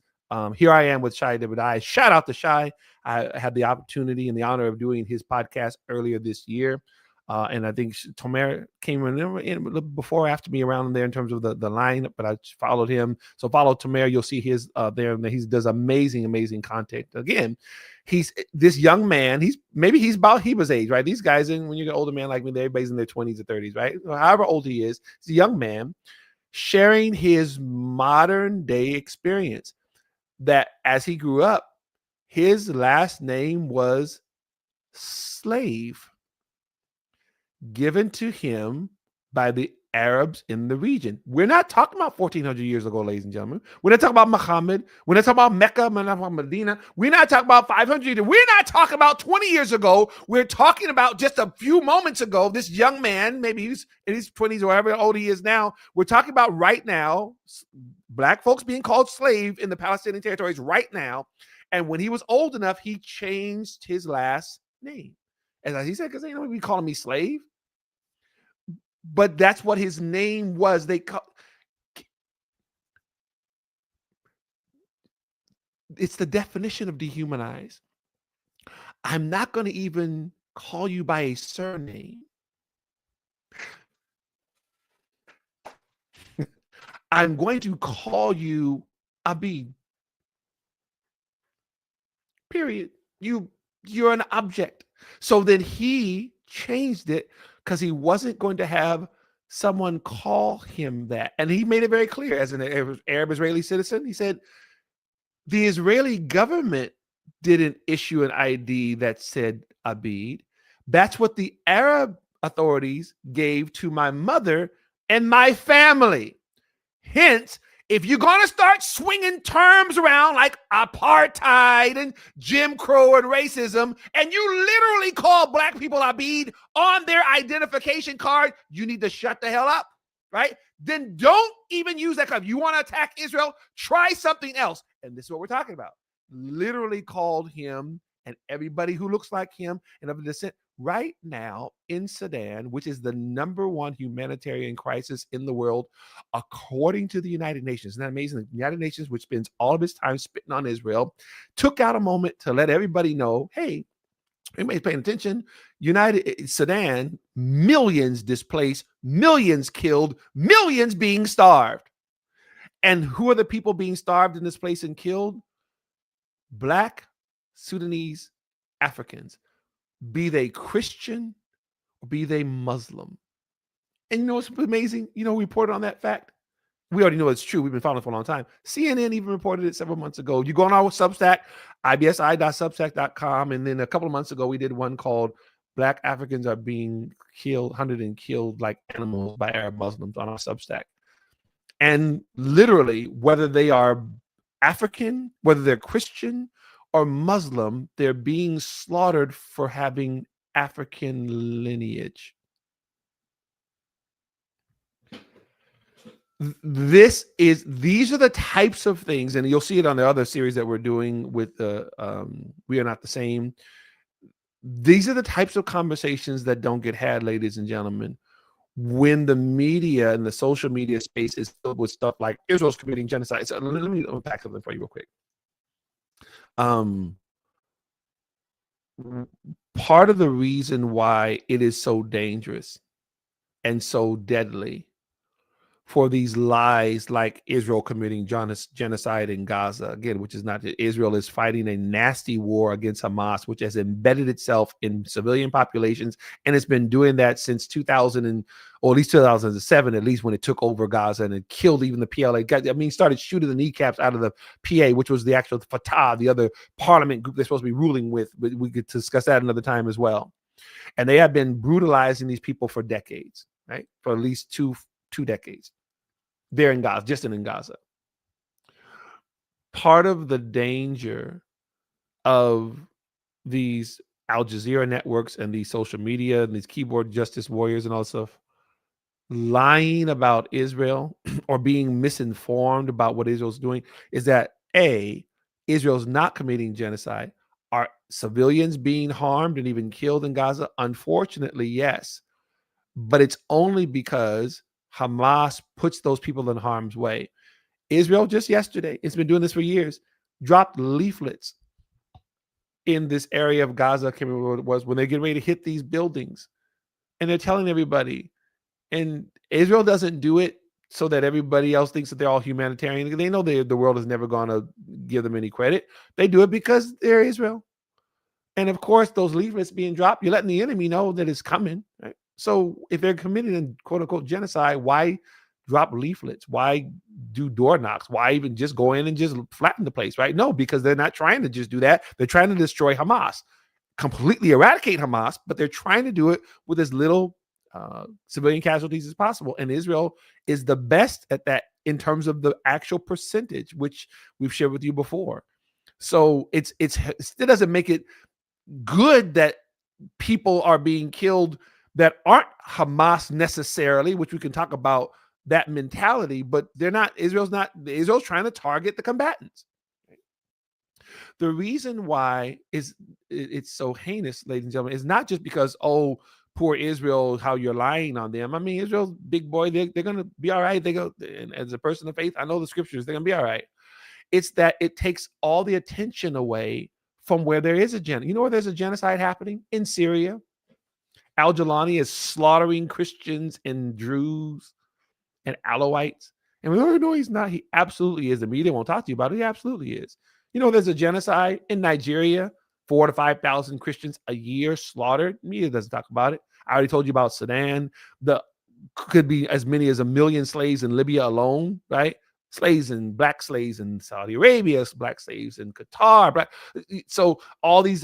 Here I Am with Shai Davidai. Shout out to Shai. I had the opportunity and the honor of doing his podcast earlier this year. And I think Tomer came in before or after me around there in terms of the lineup, but I followed him. So follow Tomer. You'll see his there. And he does amazing content. Again, he's this young man. He's about Heba's age, right? These guys, when you're an older man like me, everybody's in their 20s or 30s, right? However old he is, he's a young man sharing his modern day experience that as he grew up, his last name was slave, given to him by the Arabs in the region. We're not talking about 1,400 years ago, ladies and gentlemen. We're not talking about Muhammad. We're not talking about Mecca. We're not talking about Medina. We're not talking about 500 years. We're not talking about 20 years ago. We're talking about just a few moments ago, this young man, maybe he's in his 20s or however old he is now. We're talking about right now, Black folks being called slave in the Palestinian territories right now. And when he was old enough, he changed his last name. As he said, because they don't be calling me slave. But that's what his name was. It's the definition of dehumanize. I'm not going to even call you by a surname. I'm going to call you Abid. Period. You're an object. So then he changed it because he wasn't going to have someone call him that. And he made it very clear as an Arab Israeli citizen. He said, the Israeli government didn't issue an ID that said Abid. That's what the Arab authorities gave to my mother and my family. Hence, if you're going to start swinging terms around like apartheid and Jim Crow and racism, and you literally call black people Abid on their identification card, you need to shut the hell up, right? Then don't even use that. If you want to attack Israel, try something else. And this is what we're talking about. Literally called him and everybody who looks like him and of descent right now in Sudan, which is the #1 humanitarian crisis in the world, according to the United Nations. Isn't that amazing? The United Nations, which spends all of its time spitting on Israel, took out a moment to let everybody know, hey, anybody's paying attention, Sudan, millions displaced, millions killed, millions being starved. And who are the people being starved in this place and killed? Black Sudanese Africans, be they Christian or be they Muslim. And you know what's amazing? You know who reported on that fact? We already know it's true. We've been following it for a long time. CNN even reported it several months ago. You go on our Substack, IBSI.substack.com, and then a couple of months ago, we did one called Black Africans Are Being Hunted and Killed Like Animals by Arab Muslims on our Substack. And literally, whether they are African, whether they're Christian or Muslim, they're being slaughtered for having African lineage. These are the types of things, and you'll see it on the other series that we're doing with We Are Not the Same. These are the types of conversations that don't get had, ladies and gentlemen, when the media and the social media space is filled with stuff like Israel's committing genocide. So let me unpack something for you real quick. Part of the reason why it is so dangerous and so deadly for these lies like Israel committing genocide in Gaza, again, which is not, Israel is fighting a nasty war against Hamas, which has embedded itself in civilian populations. And it's been doing that since 2000 or at least 2007, at least when it took over Gaza and it killed even the PLA. I mean, started shooting the kneecaps out of the PA, which was the actual Fatah, the other parliament group they're supposed to be ruling with. But we could discuss that another time as well. And they have been brutalizing these people for decades, right? For at least two decades. There in Gaza, just in Gaza. Part of the danger of these Al Jazeera networks and these social media and these keyboard justice warriors and all that stuff lying about Israel or being misinformed about what Israel's doing is that A, Israel's not committing genocide. Are civilians being harmed and even killed in Gaza? Unfortunately, yes. But it's only because Hamas puts those people in harm's way. Israel just yesterday, it's been doing this for years, dropped leaflets in this area of Gaza, I can't remember what it was, when they get ready to hit these buildings. And they're telling everybody, and Israel doesn't do it so that everybody else thinks that they're all humanitarian. They know the world is never going to give them any credit. They do it because they're Israel. And of course, those leaflets being dropped, you're letting the enemy know that it's coming, right? So if they're committing a quote unquote genocide, why drop leaflets? Why do door knocks? Why even just go in and just flatten the place, right? No, because they're not trying to just do that. They're trying to destroy Hamas, completely eradicate Hamas, but they're trying to do it with as little civilian casualties as possible. And Israel is the best at that in terms of the actual percentage, which we've shared with you before. So it still doesn't make it good that people are being killed that aren't Hamas necessarily, which we can talk about that mentality, but they're not, Israel's trying to target the combatants. The reason why it's so heinous, ladies and gentlemen, is not just because, oh, poor Israel, how you're lying on them. I mean, Israel's big boy, they're going to be all right. And as a person of faith, I know the scriptures, they're going to be all right. It's that it takes all the attention away from where there is a genocide. You know where there's a genocide happening? In Syria. Al-Jilani is slaughtering Christians and Druze and Alawites. And we already know he's not. He absolutely is. The media won't talk to you about it. He absolutely is. You know, there's a genocide in Nigeria, 4,000 to 5,000 Christians a year slaughtered. Media doesn't talk about it. I already told you about Sudan. The could be as many as 1 million slaves in Libya alone, right? Slaves and black slaves in Saudi Arabia, black slaves in Qatar. So all these,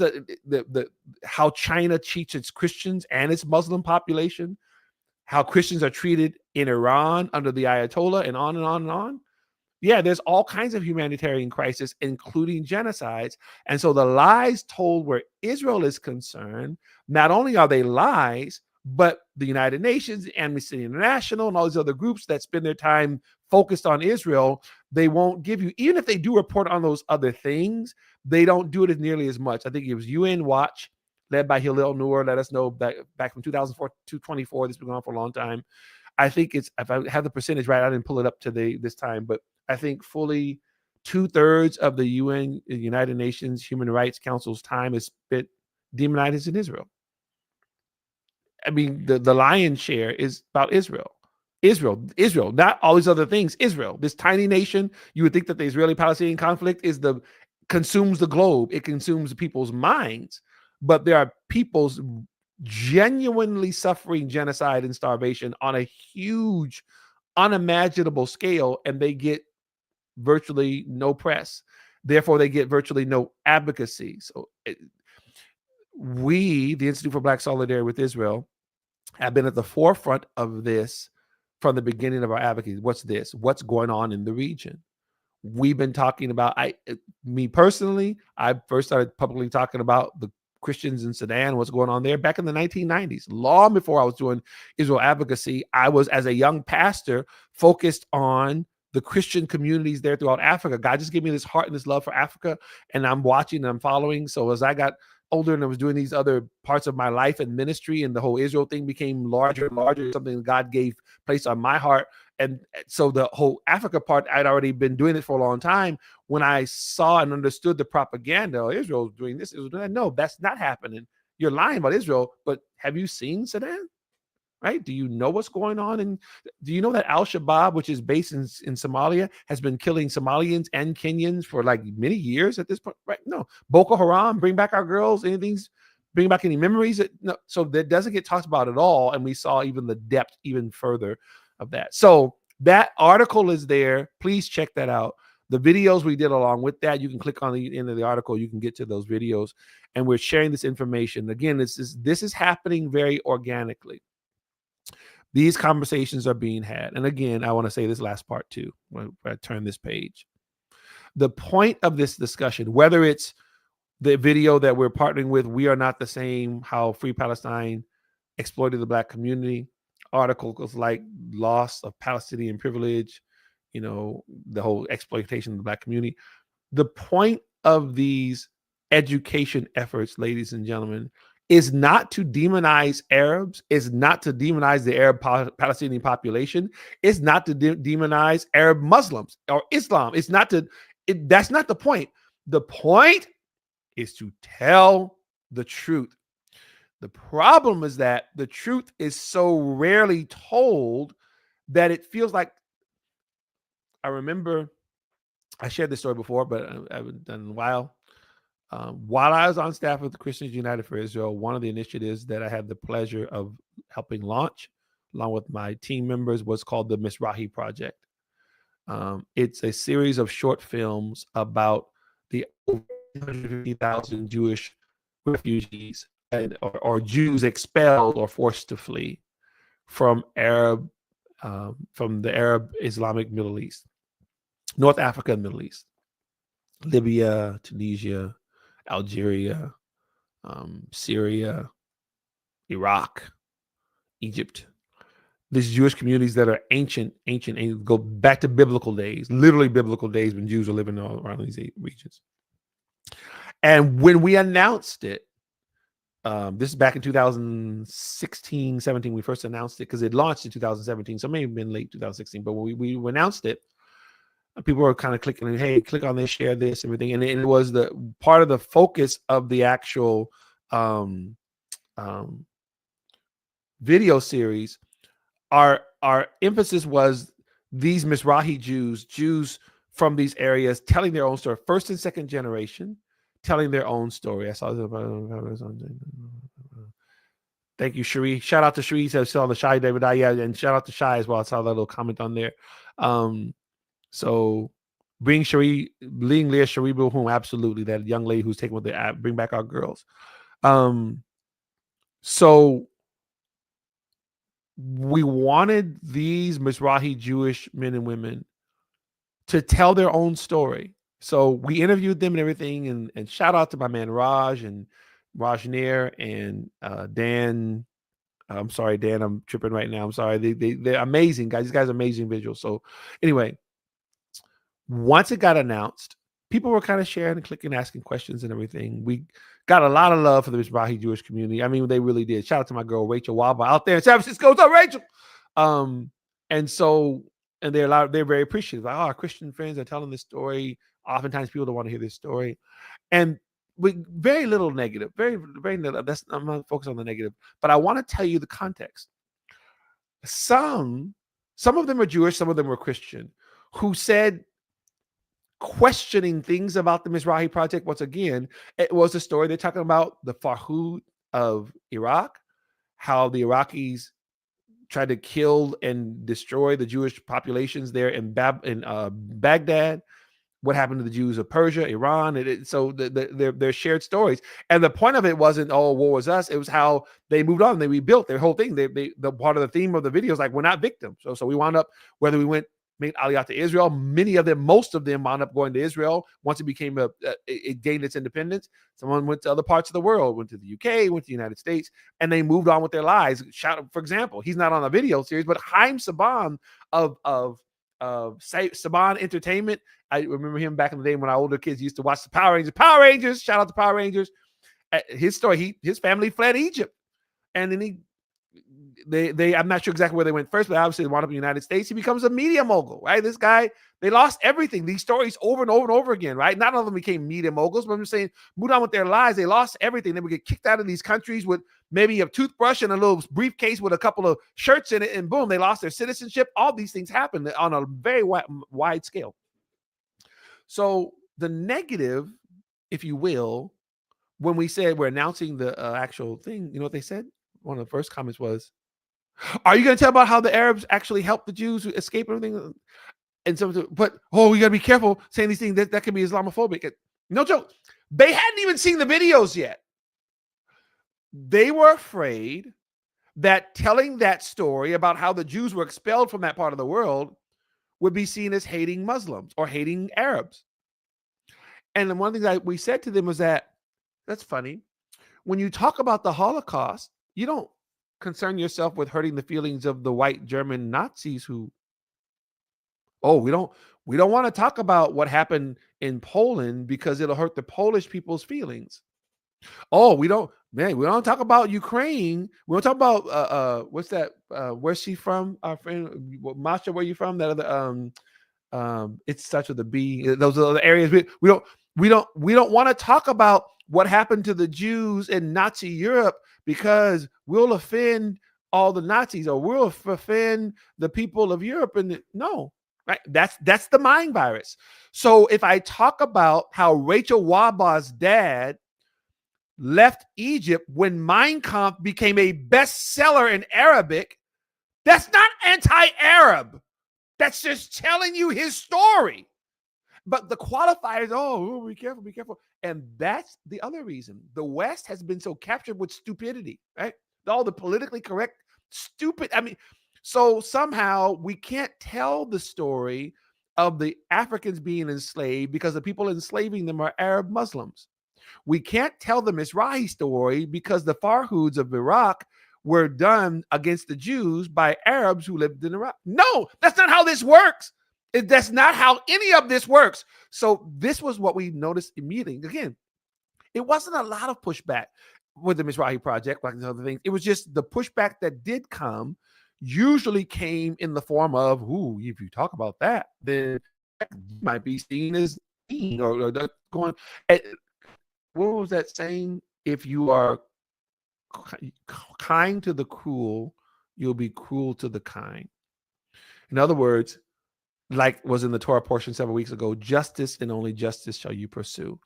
how China cheats its Christians and its Muslim population, how Christians are treated in Iran under the Ayatollah, and on and on and on. Yeah, there's all kinds of humanitarian crises, including genocides. And so the lies told where Israel is concerned, not only are they lies, but the United Nations, Amnesty International, and all these other groups that spend their time focused on Israel, they won't give you, even if they do report on those other things, they don't do it as nearly as much. I think it was UN Watch, led by Hillel Noor, let us know that back from 2004 to 2024, this has been going on for a long time. I think it's, if I have the percentage right, I didn't pull it up to this time, but I think fully 2/3 of the UN, United Nations Human Rights Council's time is spent demonizing Israel. I mean, the lion's share is about Israel. Israel, not all these other things. Israel, this tiny nation. You would think that the Israeli-Palestinian conflict consumes the globe. It consumes people's minds. But there are people's genuinely suffering genocide and starvation on a huge, unimaginable scale, and they get virtually no press. Therefore, they get virtually no advocacy. So we, the Institute for Black Solidarity with Israel, have been at the forefront of this from the beginning of our advocacy. What's this? What's going on in the region? We've been talking about, me personally, I first started publicly talking about the Christians in Sudan, what's going on there back in the 1990s. Long before I was doing Israel advocacy, I was, as a young pastor, focused on the Christian communities there throughout Africa. God just gave me this heart and this love for Africa, and I'm watching and I'm following. So as I got older and I was doing these other parts of my life and ministry, and the whole Israel thing became larger and larger, something that God gave place on my heart. And so the whole Africa part, I'd already been doing it for a long time. When I saw and understood the propaganda, Israel's doing this, Israel's doing that. No, that's not happening. You're lying about Israel, but have you seen Sudan? Right? Do you know what's going on? And do you know that Al-Shabaab, which is based in Somalia, has been killing Somalians and Kenyans for like many years at this point? Right? No. Boko Haram, bring back our girls, bring back any memories? No. So that doesn't get talked about at all. And we saw even the depth even further of that. So that article is there. Please check that out. The videos we did along with that, you can click on the end of the article. You can get to those videos. And we're sharing this information. Again, this is happening very organically. These conversations are being had. And again, I want to say this last part too, when I turn this page. The point of this discussion, whether it's the video that we're partnering with, We Are Not the Same, how Free Palestine exploited the Black community, articles like Loss of Palestinian Privilege, the whole exploitation of the Black community. The point of these education efforts, ladies and gentlemen, is not to demonize Arabs, is not to demonize the Arab Palestinian population, is not to demonize Arab Muslims or Islam. It's not to, that's not the point. The point is to tell the truth. The problem is that the truth is so rarely told that it feels like, I remember, I shared this story before, but I haven't done it in a while. While I was on staff with the Christians United for Israel, one of the initiatives that I had the pleasure of helping launch, along with my team members, was called the Mizrahi Project. It's a series of short films about the over 150,000 Jewish refugees or Jews expelled or forced to flee from the Arab Islamic Middle East, North Africa and Middle East, Libya, Tunisia, Algeria, Syria, Iraq, Egypt. These Jewish communities that are ancient, go back to biblical days, literally biblical days when Jews were living all around these regions. And when we announced it, this is back in 2016, 17, we first announced it because it launched in 2017. So it may have been late 2016, but when we announced it, people were kind of clicking, hey, click on this, share this, everything. And it was the part of the focus of the actual video series. Our emphasis was these Mizrahi Jews from these areas, telling their own story, first and second generation, telling their own story. I saw this. Thank you, Cherie. Shout out to Cherie. I saw the Shy David. Yeah, and shout out to Shy as well. I saw that little comment on there. So bring Cherie, Leah Sharibu home. Absolutely, that young lady who's taking with the bring back our girls. So we wanted these Mizrahi Jewish men and women to tell their own story. So we interviewed them and everything, and shout out to my man Raj and Rajnir and Dan. I'm sorry, Dan, I'm tripping right now. I'm sorry. They're amazing guys. These guys are amazing visuals. So anyway, once it got announced, people were kind of sharing and clicking, asking questions and everything. We got a lot of love for the Mizrahi Jewish community. I mean, they really did. Shout out to my girl Rachel Waba out there in San Francisco. What's up, Rachel? And they're very appreciative. Like, our Christian friends are telling this story. Oftentimes people don't want to hear this story. And with very little negative, very, very little. I'm not focused on the negative, but I want to tell you the context. Some of them are Jewish, some of them were Christian, who said, questioning things about the Mizrahi Project. Once again, it was a story. They're talking about the Farhud of Iraq, how the Iraqis tried to kill and destroy the Jewish populations there in Baghdad. What happened to the Jews of Persia, Iran? So they're shared stories. And the point of it wasn't, oh, war was us. It was how they moved on. They rebuilt their whole thing. The part of the theme of the video is like, we're not victims. So we wound up, whether we made Aliyah to Israel, most of them wound up going to Israel once it became it gained its independence. Someone went to other parts of the world, went to the UK, went to the United States, and they moved on with their lives. For example, he's not on a video series, but Haim Saban of Saban Entertainment. I remember him back in the day when our older kids used to watch the Power Rangers. Power Rangers, shout out to Power Rangers. His story, his family fled Egypt, and then I'm not sure exactly where they went first, but obviously they wound up in the United States. He becomes a media mogul, right? This guy, they lost everything. These stories over and over and over again, right? Not all of them became media moguls, but I'm just saying, moved on with their lives. They lost everything. They would get kicked out of these countries with maybe a toothbrush and a little briefcase with a couple of shirts in it, and boom, they lost their citizenship. All these things happened on a very wide scale. So the negative, if you will, when we said we're announcing the actual thing, you know what they said? One of the first comments was, are you going to tell about how the Arabs actually helped the Jews escape everything? And so, but you got to be careful saying these things. That could be Islamophobic. No joke. They hadn't even seen the videos yet. They were afraid that telling that story about how the Jews were expelled from that part of the world would be seen as hating Muslims or hating Arabs. And then one of the things we said to them was that's funny. When you talk about the Holocaust, you don't concern yourself with hurting the feelings of the white German Nazis who, we don't want to talk about what happened in Poland because it'll hurt the Polish people's feelings. We don't talk about Ukraine. We don't talk about what's that? Where's she from? Our friend Masha, where you from? That other it starts with a B. Those are the areas we don't want to talk about what happened to the Jews in Nazi Europe because we'll offend all the Nazis or we'll offend the people of Europe. And no, right? That's the mind virus. So if I talk about how Rachel Waba's dad left Egypt when Mein Kampf became a bestseller in Arabic, that's not anti-Arab. That's just telling you his story. But the qualifiers, be careful. And that's the other reason. The West has been so captured with stupidity, right? All the politically correct, stupid. I mean, so somehow we can't tell the story of the Africans being enslaved because the people enslaving them are Arab Muslims. We can't tell the Mizrahi story because the Farhuds of Iraq were done against the Jews by Arabs who lived in Iraq. No, that's not how this works. That's not how any of this works. So this was what we noticed immediately. Again, it wasn't a lot of pushback with the Mizrahi Project, like the other things. It was just the pushback that did come usually came in the form of, if you talk about that, then you might be seen as mean or going. What was that saying? If you are kind to the cruel, you'll be cruel to the kind. In other words, like was in the Torah portion several weeks ago, justice and only justice shall you pursue.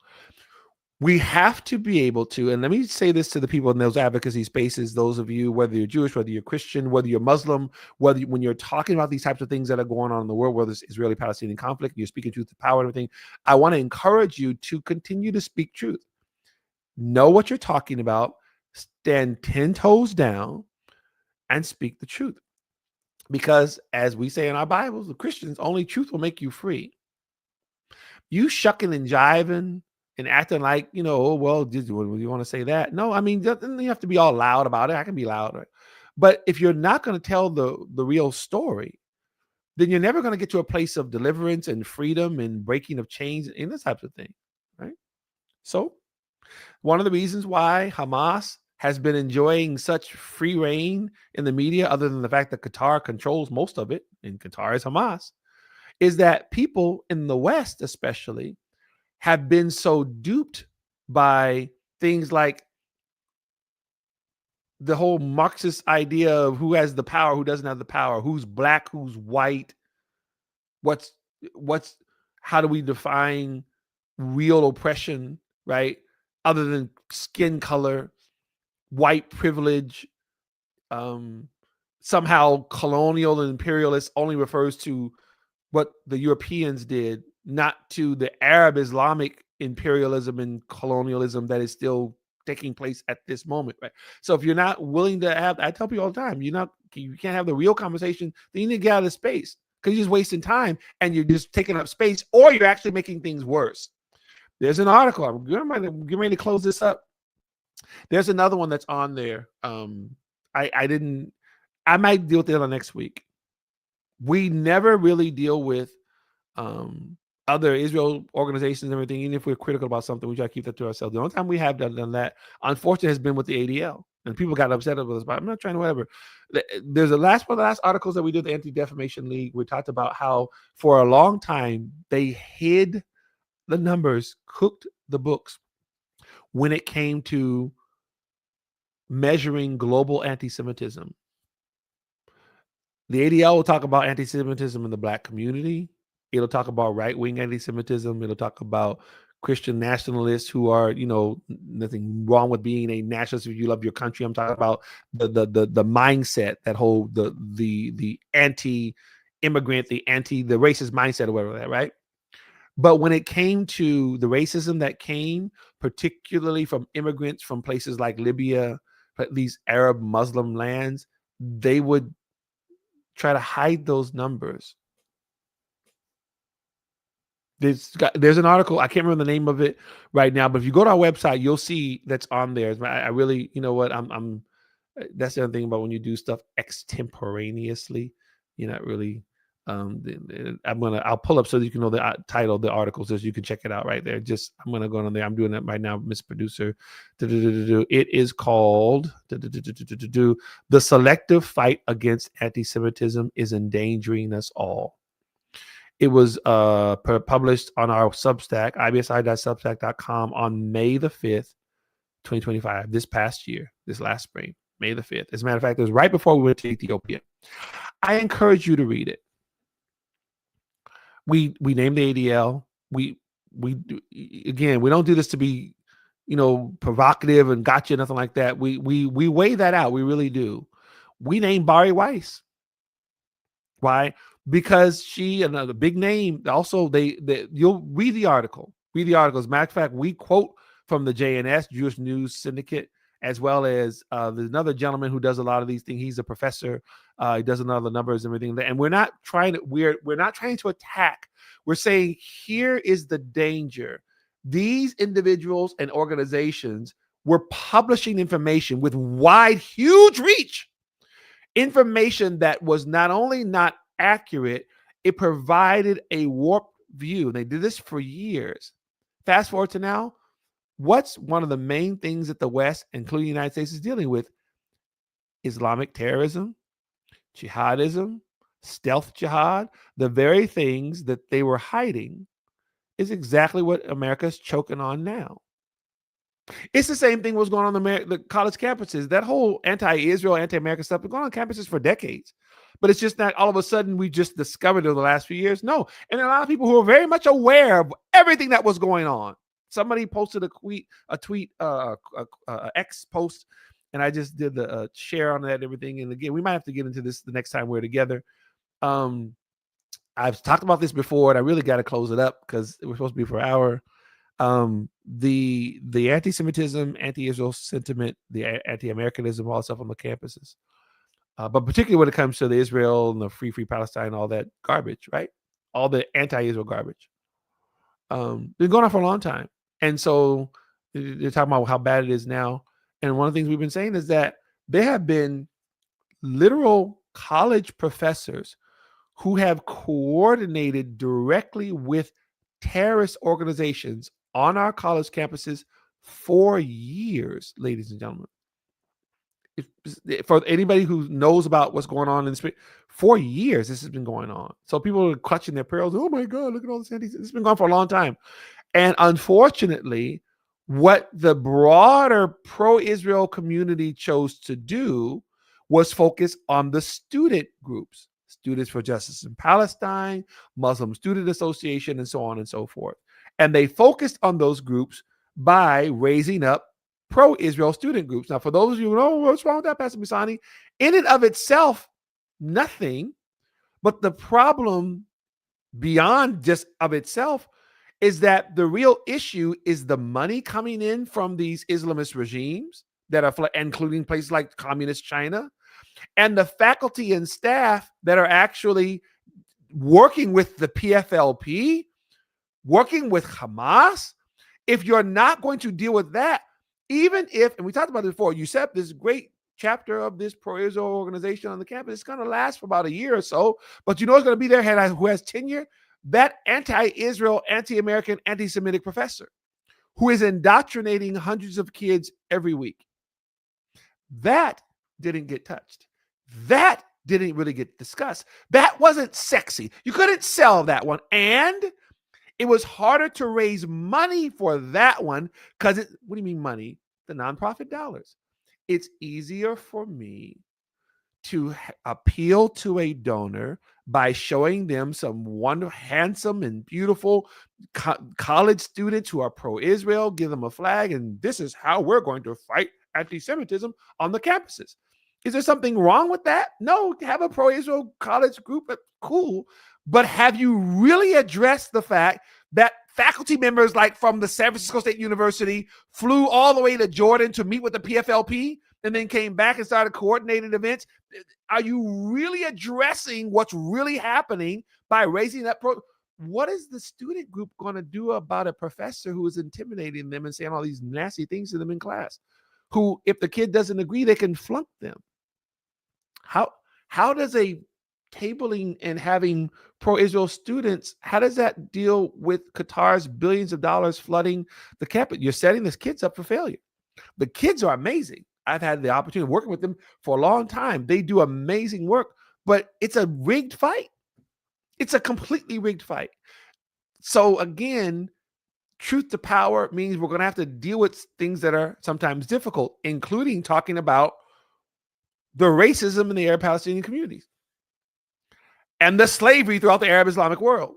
We have to be able to, and let me say this to the people in those advocacy spaces, those of you, whether you're Jewish, whether you're Christian, whether you're Muslim, when you're talking about these types of things that are going on in the world, whether it's Israeli-Palestinian conflict, you're speaking truth to power and everything, I want to encourage you to continue to speak truth. Know what you're talking about, stand 10 toes down, and speak the truth. Because as we say in our Bibles, the Christians, only truth will make you free. You shucking and jiving and acting like, oh, well, did you want to say that? No, I mean, you have to be all loud about it. I can be loud. Right? But if you're not going to tell the real story, then you're never going to get to a place of deliverance and freedom and breaking of chains and this type of thing, right? So one of the reasons why Hamas has been enjoying such free reign in the media, other than the fact that Qatar controls most of it, and Qatar is Hamas, is that people in the West especially have been so duped by things like the whole Marxist idea of who has the power, who doesn't have the power, who's black, who's white, how do we define real oppression, right? Other than skin color, white privilege, somehow colonial and imperialist only refers to what the Europeans did, not to the Arab Islamic imperialism and colonialism that is still taking place at this moment, right? So if you're not willing to have, I tell people all the time, you can't have the real conversation, then you need to get out of space, because you're just wasting time and you're just taking up space, or you're actually making things worse. There's an article, I'm getting ready to close this up. There's another one that's on there. I might deal with it on next week. We never really deal with other Israel organizations and everything, even if we're critical about something, we try to keep that to ourselves. The only time we have done that, unfortunately, has been with the ADL. And people got upset with us, but I'm not trying to whatever. There's one of the last articles that we did, the Anti-Defamation League. We talked about how for a long time they hid the numbers, cooked the books when it came to measuring global anti-Semitism. The ADL will talk about anti-Semitism in the Black community. It'll talk about right-wing anti-Semitism. It'll talk about Christian nationalists who are, nothing wrong with being a nationalist if you love your country. I'm talking about the mindset, that whole the anti-immigrant, the racist mindset or whatever that, right? But when it came to the racism that came, particularly from immigrants from places like Libya, these Arab Muslim lands, they would try to hide those numbers. There's an article, I can't remember the name of it right now, but if you go to our website, you'll see that's on there. I really, I'm that's the other thing about when you do stuff extemporaneously, you're not really I'll pull up so that you can know the title of the article, so you can check it out right there. I'm gonna go on there. I'm doing it right now, Miss Producer. It is called The Selective Fight Against Anti-Semitism is Endangering Us All. It was published on our Substack, IBSI.substack.com, on May the 5th, 2025, this past year, this last spring, May the 5th. As a matter of fact, it was right before we went to Ethiopia. I encourage you to read it. We named the ADL. We don't do this to be, provocative and gotcha, nothing like that. We weigh that out. We really do. We named Bari Weiss. Why? Because she, another big name. Also, you'll read the article. Read the article. As a matter of fact, we quote from the JNS, Jewish News Syndicate, as well as there's another gentleman who does a lot of these things. He's a professor. He does a lot of the numbers and everything. And we're not trying to attack. We're saying here is the danger. These individuals and organizations were publishing information with wide, huge reach. Information that was not only not accurate, it provided a warped view. They did this for years. Fast forward to now, what's one of the main things that the West, including the United States, is dealing with? Islamic terrorism, jihadism, stealth jihad. The very things that they were hiding is exactly what America's choking on now. It's the same thing was going on the college campuses. That whole anti-Israel, anti-American stuff been going on campuses for decades. But it's just not all of a sudden we just discovered it in the last few years. No. And there are a lot of people who are very much aware of everything that was going on. Somebody posted a tweet, X post, and I just did the share on that and everything. And again, we might have to get into this the next time we're together. I've talked about this before, and I really got to close it up because it was supposed to be for an hour. The anti-Semitism, anti-Israel sentiment, the anti-Americanism, all that stuff on the campuses. But particularly when it comes to the Israel and the free Palestine, all that garbage, right? All the anti-Israel garbage. Been going on for a long time. And so they're talking about how bad it is now. And one of the things we've been saying is that there have been literal college professors who have coordinated directly with terrorist organizations on our college campuses for years, ladies and gentlemen. For anybody who knows about what's going on in this, for years, this has been going on. So people are clutching their pearls. Oh my God, look at all this. It's been going on for a long time. And unfortunately, what the broader pro-Israel community chose to do was focus on the student groups, Students for Justice in Palestine, Muslim Student Association, and so on and so forth. And they focused on those groups by raising up pro-Israel student groups. Now, for those of you who know what's wrong with that, Pastor Misani, in and of itself, nothing. But the problem beyond just of itself is that the real issue is the money coming in from these Islamist regimes that are including places like communist China, and the faculty and staff that are actually working with the PFLP, working with Hamas. If you're not going to deal with that, even if, and we talked about it before, you set up this great chapter of this pro-Israel organization on the campus, it's going to last for about a year or so, but you know who's going to be there who has tenure? That anti-Israel, anti-American, anti-Semitic professor who is indoctrinating hundreds of kids every week. That didn't get touched. That didn't really get discussed. That wasn't sexy. You couldn't sell that one. And it was harder to raise money for that one because what do you mean money? The nonprofit dollars. It's easier for me to appeal to a donor by showing them some wonderful, handsome, and beautiful college students who are pro-Israel, give them a flag, and this is how we're going to fight anti-Semitism on the campuses. Is there something wrong with that? No, have a pro-Israel college group, cool. But have you really addressed the fact that faculty members like from the San Francisco State University flew all the way to Jordan to meet with the PFLP and then came back and started coordinating events? Are you really addressing what's really happening by raising that what is the student group going to do about a professor who is intimidating them and saying all these nasty things to them in class? Who, if the kid doesn't agree, they can flunk them. How does a tabling and having pro-Israel students, how does that deal with Qatar's billions of dollars flooding the campus? You're setting these kids up for failure. The kids are amazing. I've had the opportunity of working with them for a long time. They do amazing work, but it's a rigged fight. It's a completely rigged fight. So again, truth to power means we're going to have to deal with things that are sometimes difficult, including talking about the racism in the Arab Palestinian communities and the slavery throughout the Arab Islamic world.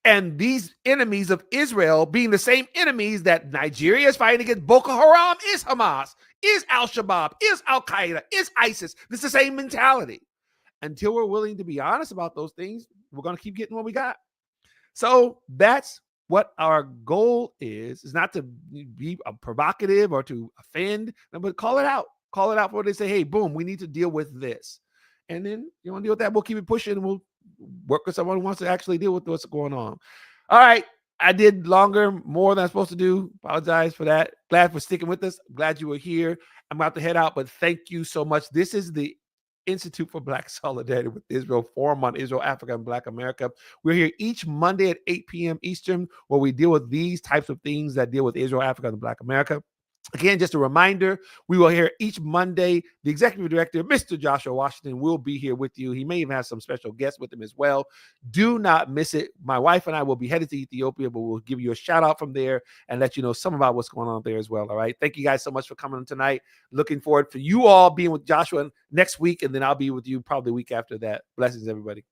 And these enemies of Israel being the same enemies that Nigeria is fighting against. Boko Haram is Hamas, is Al-Shabaab, is Al-Qaeda, is ISIS. It's the same mentality. Until we're willing to be honest about those things, we're going to keep getting what we got. So that's what our goal is not to be provocative or to offend, but call it out. Call it out for what they say, hey, boom, we need to deal with this. And then you want to deal with that, we'll keep it pushing and we'll work with someone who wants to actually deal with what's going on. All right. I did more than I'm supposed to do. Apologize for that. Glad for sticking with us. Glad you were here. I'm about to head out, but thank you so much. This is the Institute for Black Solidarity with Israel Forum on Israel, Africa, and Black America. We're here each Monday at 8 p.m. Eastern, where we deal with these types of things that deal with Israel, Africa, and Black America. Again, just a reminder, we will hear each Monday. The executive director, Mr. Joshua Washington, will be here with you. He may even have some special guests with him as well. Do not miss it. My wife and I will be headed to Ethiopia, but we'll give you a shout out from there and let you know some about what's going on there as well. All right. Thank you guys so much for coming tonight. Looking forward to you all being with Joshua next week, and then I'll be with you probably the week after that. Blessings, everybody.